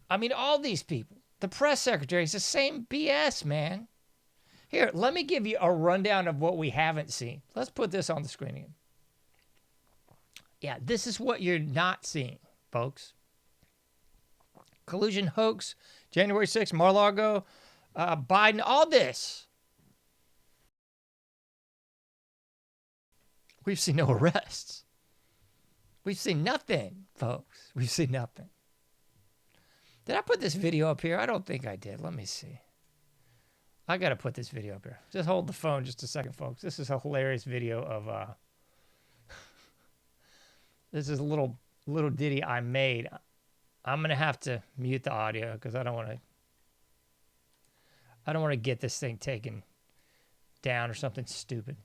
Speaker 3: I mean, all these people. The press secretary is the same BS, man. Here, let me give you a rundown of what we haven't seen. Let's put this on the screen again. Yeah, this is what you're not seeing, folks. Collusion hoax, January 6th, Mar-a-Lago, Biden, all this. We've seen no arrests. We've seen nothing, folks. We've seen nothing. Did I put this video up here? I don't think I did. Let me see. I got to put this video up here. Just hold the phone just a second, folks. This is a hilarious video of... this is a little ditty I made. I'm going to have to mute the audio because I don't want to get this thing taken down or something stupid.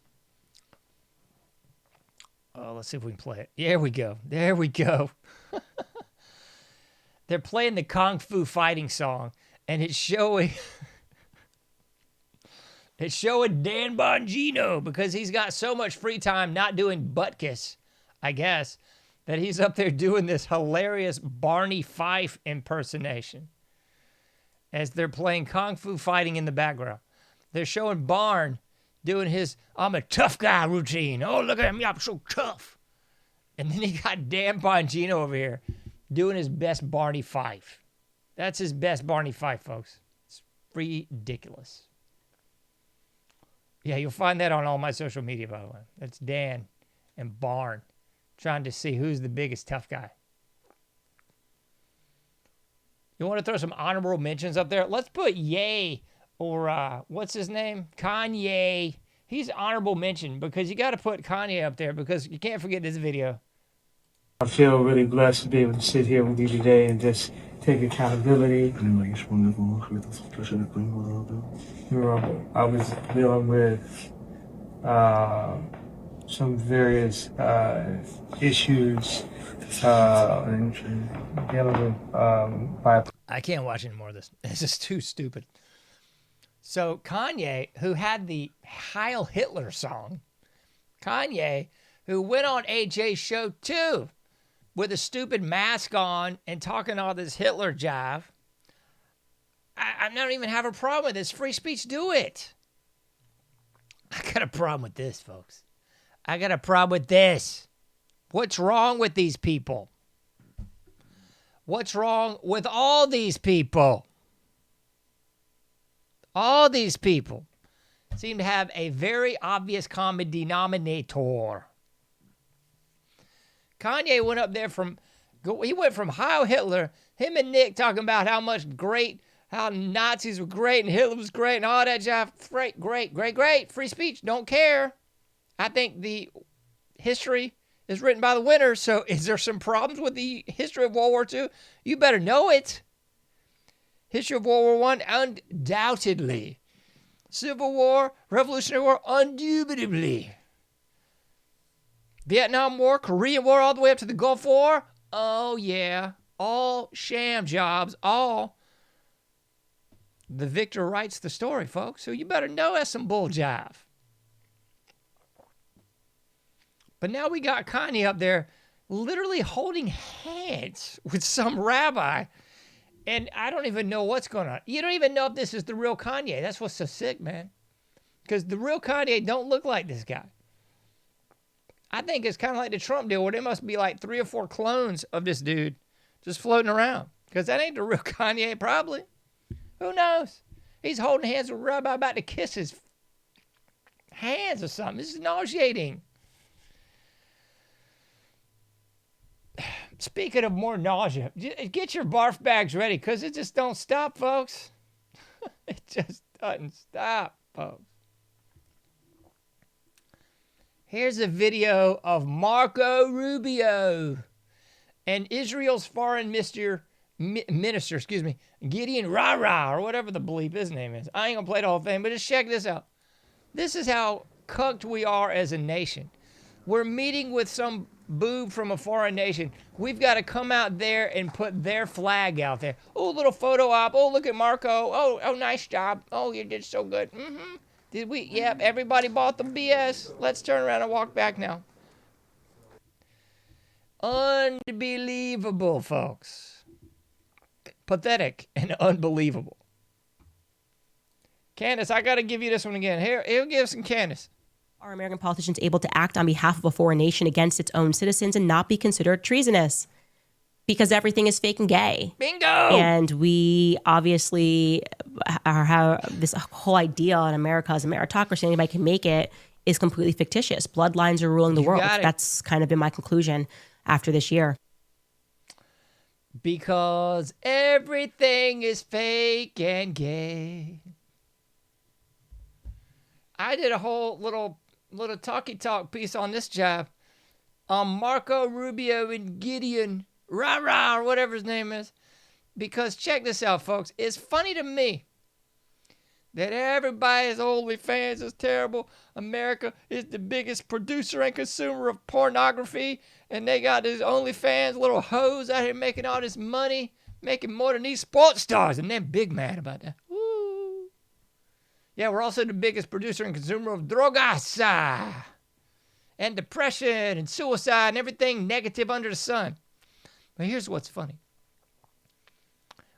Speaker 3: Oh, let's see if we can play it. There we go. There we go. They're playing the Kung Fu fighting song, and it's showing Dan Bongino because he's got so much free time not doing butt kiss, I guess, that he's up there doing this hilarious Barney Fife impersonation as they're playing Kung Fu fighting in the background. They're showing Barn doing his I'm a tough guy routine. Oh, look at me, I'm so tough. And then he got Dan Bongino over here doing his best Barney Fife. That's his best Barney Fife, folks. It's ridiculous. Yeah, you'll find that on all my social media, by the way. That's Dan and Barn trying to see who's the biggest tough guy. You want to throw some honorable mentions up there? Let's put Ye or what's his name? Kanye. He's honorable mention because you got to put Kanye up there because you can't forget this video.
Speaker 8: I feel really blessed to be able to sit here with you today and just take accountability. I was dealing with some various issues and dealing with
Speaker 3: I can't watch any more of this. This is too stupid. So Kanye, who had the Heil Hitler song, Kanye, who went on AJ's show too, with a stupid mask on and talking all this Hitler jive. I don't even have a problem with this. Free speech, do it. I got a problem with this, folks. I got a problem with this. What's wrong with these people? What's wrong with all these people? All these people seem to have a very obvious common denominator. Kanye went up there he went from Heil Hitler, him and Nick talking about how Nazis were great and Hitler was great and all that jive. Great. Free speech, don't care. I think the history is written by the winners, so is there some problems with the history of World War II? You better know it. History of World War I, undoubtedly. Civil War, Revolutionary War, undoubtedly. Vietnam War, Korean War, all the way up to the Gulf War. Oh, yeah. All sham jobs, all. The victor writes the story, folks. So you better know that's some bull jive. But now we got Kanye up there literally holding hands with some rabbi. And I don't even know what's going on. You don't even know if this is the real Kanye. That's what's so sick, man. Because the real Kanye don't look like this guy. I think it's kind of like the Trump deal where there must be like 3 or 4 clones of this dude just floating around. Because that ain't the real Kanye, probably. Who knows? He's holding hands with a rabbi about to kiss his hands or something. This is nauseating. Speaking of more nausea, get your barf bags ready because it just don't stop, folks. It just doesn't stop, folks. Here's a video of Marco Rubio and Israel's foreign minister, Gideon Rara, or whatever the bleep his name is. I ain't gonna play the whole thing, but just check this out. This is how cucked we are as a nation. We're meeting with some boob from a foreign nation. We've got to come out there and put their flag out there. Oh, little photo op. Oh, look at Marco. Oh, nice job. Oh, you did so good. Mm-hmm. Did we? Yep, everybody bought the BS. Let's turn around and walk back now. Unbelievable, folks. Pathetic and unbelievable. Candace, I got to give you this one again. Here give us some Candace.
Speaker 9: Are American politicians able to act on behalf of a foreign nation against its own citizens and not be considered treasonous? Because everything is fake and gay.
Speaker 3: Bingo!
Speaker 9: And we obviously have this whole idea in America as a meritocracy, anybody can make it, is completely fictitious. Bloodlines are ruling the world. That's kind of been my conclusion. after this year.
Speaker 3: Because everything is fake and gay. I did a whole little talky talk piece on this job on Marco Rubio and Gideon Rah-Rah, or whatever his name is. Because check this out, folks. It's funny to me that everybody's OnlyFans is terrible. America is the biggest producer and consumer of pornography. And they got these OnlyFans little hoes out here making all this money, making more than these sports stars. And they're big mad about that. Woo. Yeah, we're also the biggest producer and consumer of drogas and depression and suicide and everything negative under the sun. But here's what's funny.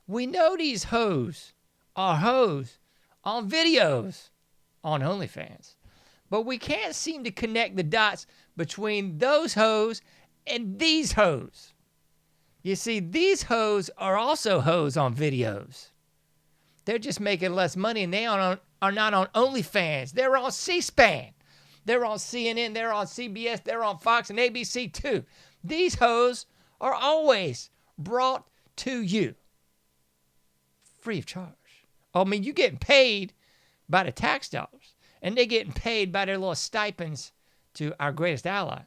Speaker 3: We know these hoes are hoes on videos on OnlyFans, but we can't seem to connect the dots between those hoes and these hoes. You see, these hoes are also hoes on videos. They're just making less money, and they are not on OnlyFans. They're on C-SPAN. They're on CNN. They're on CBS. They're on Fox and ABC too. These hoes are always brought to you free of charge. I mean, you getting paid by the tax dollars, and they getting paid by their little stipends to our greatest ally.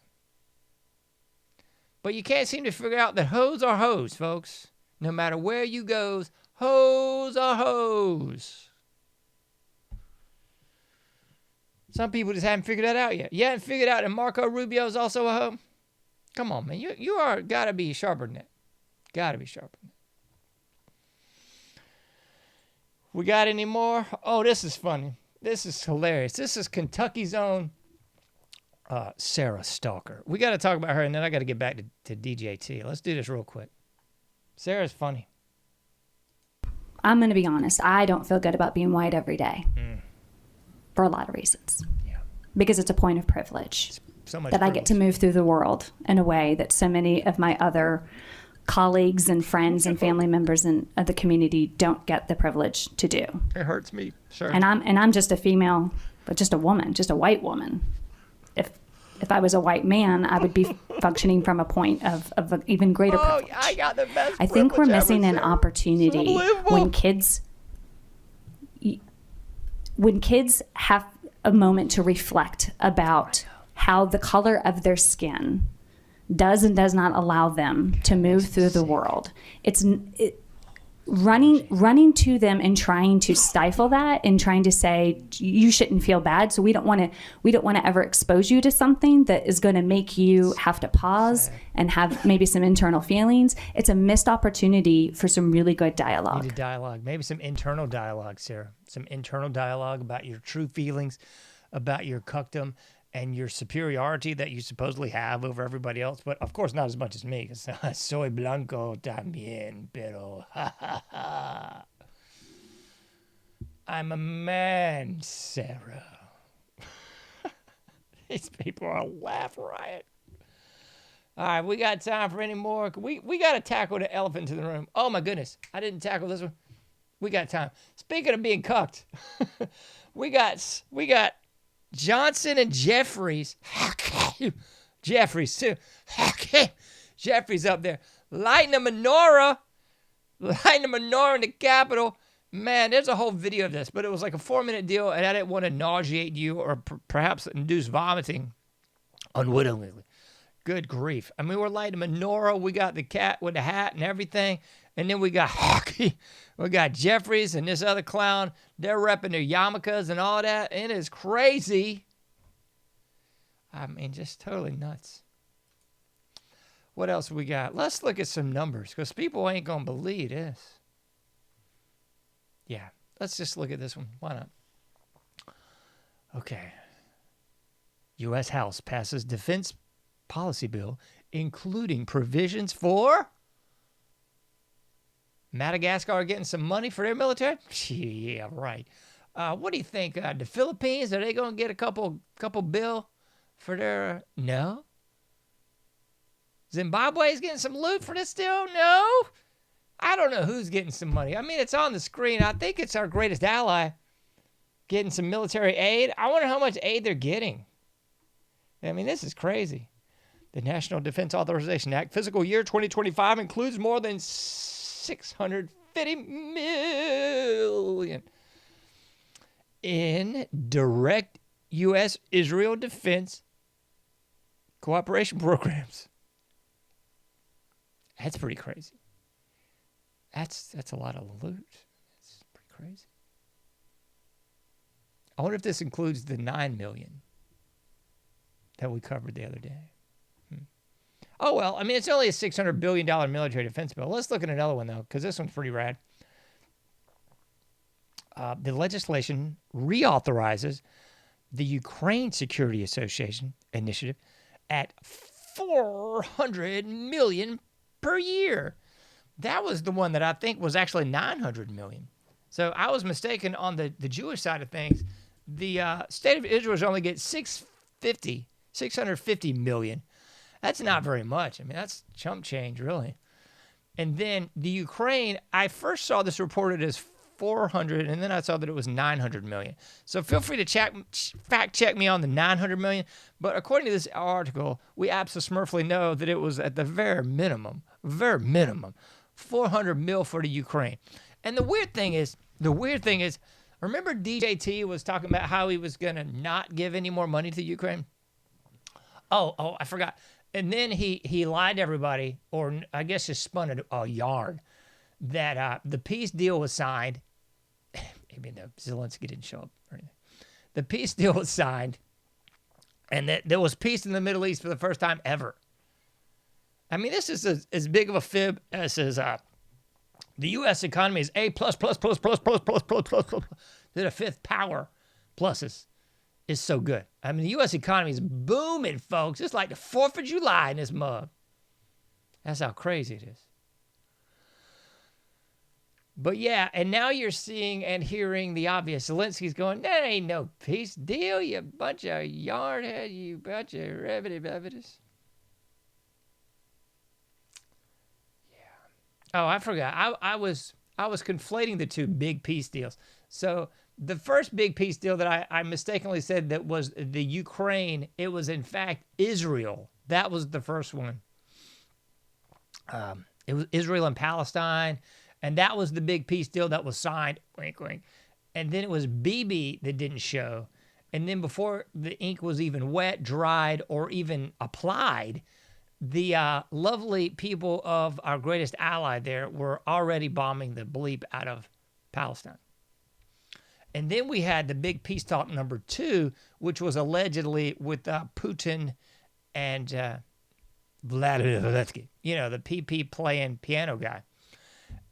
Speaker 3: But you can't seem to figure out that hoes are hoes, folks. No matter where you goes, hoes are hoes. Some people just haven't figured that out yet. You haven't figured out that Marco Rubio is also a hoe? Come on, man. You are gotta be sharper than that. Gotta be sharper than that. We got any more? Oh, this is funny. This is hilarious. This is Kentucky's own Sarah Stalker. We got to talk about her, and then I got to get back to DJT. Let's do this real quick. Sarah's funny.
Speaker 10: I'm going to be honest. I don't feel good about being white every day for a lot of reasons. Yeah. Because it's a point of privilege that I get to move through the world in a way that so many of my other colleagues and friends and family members in the community don't get the privilege to do.
Speaker 3: It hurts me, sure.
Speaker 10: And I'm just a female, but just a woman, just a white woman. If I was a white man, I would be functioning from a point of an even greater privilege.
Speaker 3: I got the best.
Speaker 10: I think we're missing an opportunity when kids have a moment to reflect about how the color of their skin does and does not allow them to move through the world. Running to them and trying to stifle that and trying to say you shouldn't feel bad. So we don't want to ever expose you to something that is going to make you have to pause and have maybe some internal feelings. It's a missed opportunity for some really good dialogue.
Speaker 3: Need a dialogue, maybe some internal dialogue, Sarah. Some internal dialogue about your true feelings, about your cuckdom and your superiority that you supposedly have over everybody else, but of course not as much as me, because soy blanco también, pero I'm a man, Sarah. These people are a laugh riot. All right, we got time for any more. We got to tackle the elephant in the room. Oh my goodness, I didn't tackle this one. We got time. Speaking of being cucked, we got Johnson and Jeffries. Jeffries, too. Jeffries up there. Lighting a menorah in the Capitol. Man, there's a whole video of this, but it was like a 4-minute deal, and I didn't want to nauseate you or perhaps induce vomiting unwittingly. Good grief. I mean, we're lighting a menorah. We got the cat with the hat and everything. And then we got Jeffries and this other clown. They're repping their yarmulkes and all that. It is crazy. I mean, just totally nuts. What else we got? Let's look at some numbers because people ain't going to believe this. Yeah, let's just look at this one. Why not? Okay. U.S. House passes defense policy bill, including provisions for Madagascar getting some money for their military? Yeah, right. What do you think? The Philippines, are they going to get a couple bill for their... No? Zimbabwe's getting some loot for this deal? No? I don't know who's getting some money. I mean, it's on the screen. I think it's our greatest ally getting some military aid. I wonder how much aid they're getting. I mean, this is crazy. The National Defense Authorization Act fiscal year 2025 includes more than $650 million in direct U.S.-Israel defense cooperation programs. That's pretty crazy. That's a lot of loot. That's pretty crazy. I wonder if this includes the $9 million that we covered the other day. Oh, well, I mean, it's only a $600 billion military defense bill. Let's look at another one, though, because this one's pretty rad. The legislation reauthorizes the Ukraine Security Association initiative at $400 million per year. That was the one that I think was actually $900 million. So I was mistaken on the Jewish side of things. The state of Israel only gets $650 million. That's not very much. I mean, that's chump change, really. And then the Ukraine, I first saw this reported as 400, and then I saw that it was 900 million. So feel free to fact check me on the 900 million. But according to this article, we absolutely know that it was at the very minimum, 400 mil for the Ukraine. And the weird thing is, remember DJT was talking about how he was going to not give any more money to Ukraine? Oh, I forgot. And then he lied to everybody, or I guess just spun a yarn, that the peace deal was signed. Even though Zelensky didn't show up or anything. The peace deal was signed, and that there was peace in the Middle East for the first time ever. I mean, this is as big of a fib as the U.S. economy is A++++++++ to the fifth power. Pluses is so good. I mean, the U.S. economy is booming, folks. It's like the 4th of July in this mug. That's how crazy it is. But yeah, and now you're seeing and hearing the obvious. Zelensky's going, that ain't no peace deal, you bunch of yardhead, you bunch of rebbity-bebbities. Yeah. Oh, I forgot. I was conflating the two big peace deals. So the first big peace deal that I mistakenly said that was the Ukraine, it was in fact Israel. That was the first one. It was Israel and Palestine. And that was the big peace deal that was signed, wink, wink. And then it was Bibi that didn't show. And then before the ink was even wet, dried, or even applied, the lovely people of our greatest ally there were already bombing the bleep out of Palestine. And then we had the big peace talk number 2, which was allegedly with Putin and Vladimir Zelensky, the PP playing piano guy.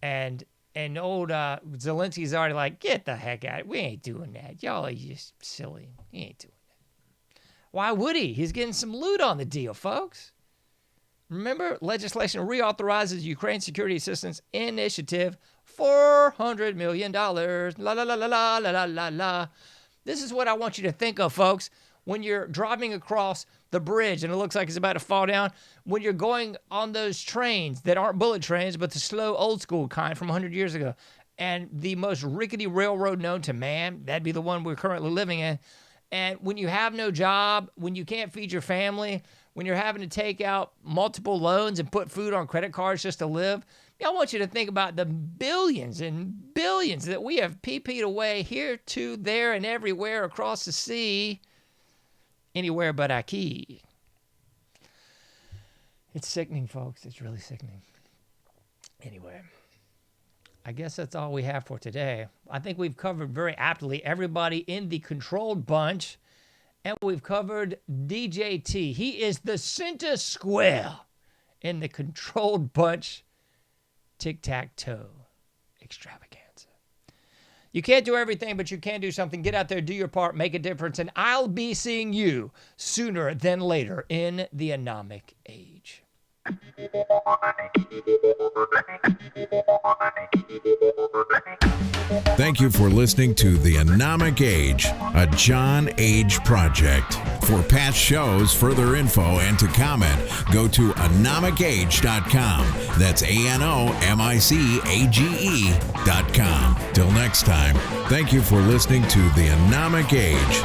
Speaker 3: And old Zelensky's already like, get the heck out. We ain't doing that. Y'all are just silly. He ain't doing that. Why would he? He's getting some loot on the deal, folks. Remember, legislation reauthorizes Ukraine Security Assistance Initiative, $400 million. La, la, la, la, la, la, la, la. This is what I want you to think of, folks. When you're driving across the bridge and it looks like it's about to fall down, when you're going on those trains that aren't bullet trains, but the slow old school kind from 100 years ago, and the most rickety railroad known to man, that'd be the one we're currently living in. And when you have no job, when you can't feed your family, when you're having to take out multiple loans and put food on credit cards just to live, I want you to think about the billions and billions that we have PP'd away here, to there, and everywhere across the sea. Anywhere but Aki. It's sickening, folks. It's really sickening. Anyway, I guess that's all we have for today. I think we've covered very aptly everybody in the controlled bunch, and we've covered DJT. He is the center square in the controlled bunch tic-tac-toe extravaganza. You can't do everything, but you can do something. Get out there, do your part, make a difference, and I'll be seeing you sooner than later in the Anomic Age.
Speaker 11: Thank you for listening to The Anomic Age, a John Age project. For past shows, further info, and to comment, go to anomicage.com. That's ANOMICAGE.com. Till next time, thank you for listening to The Anomic Age.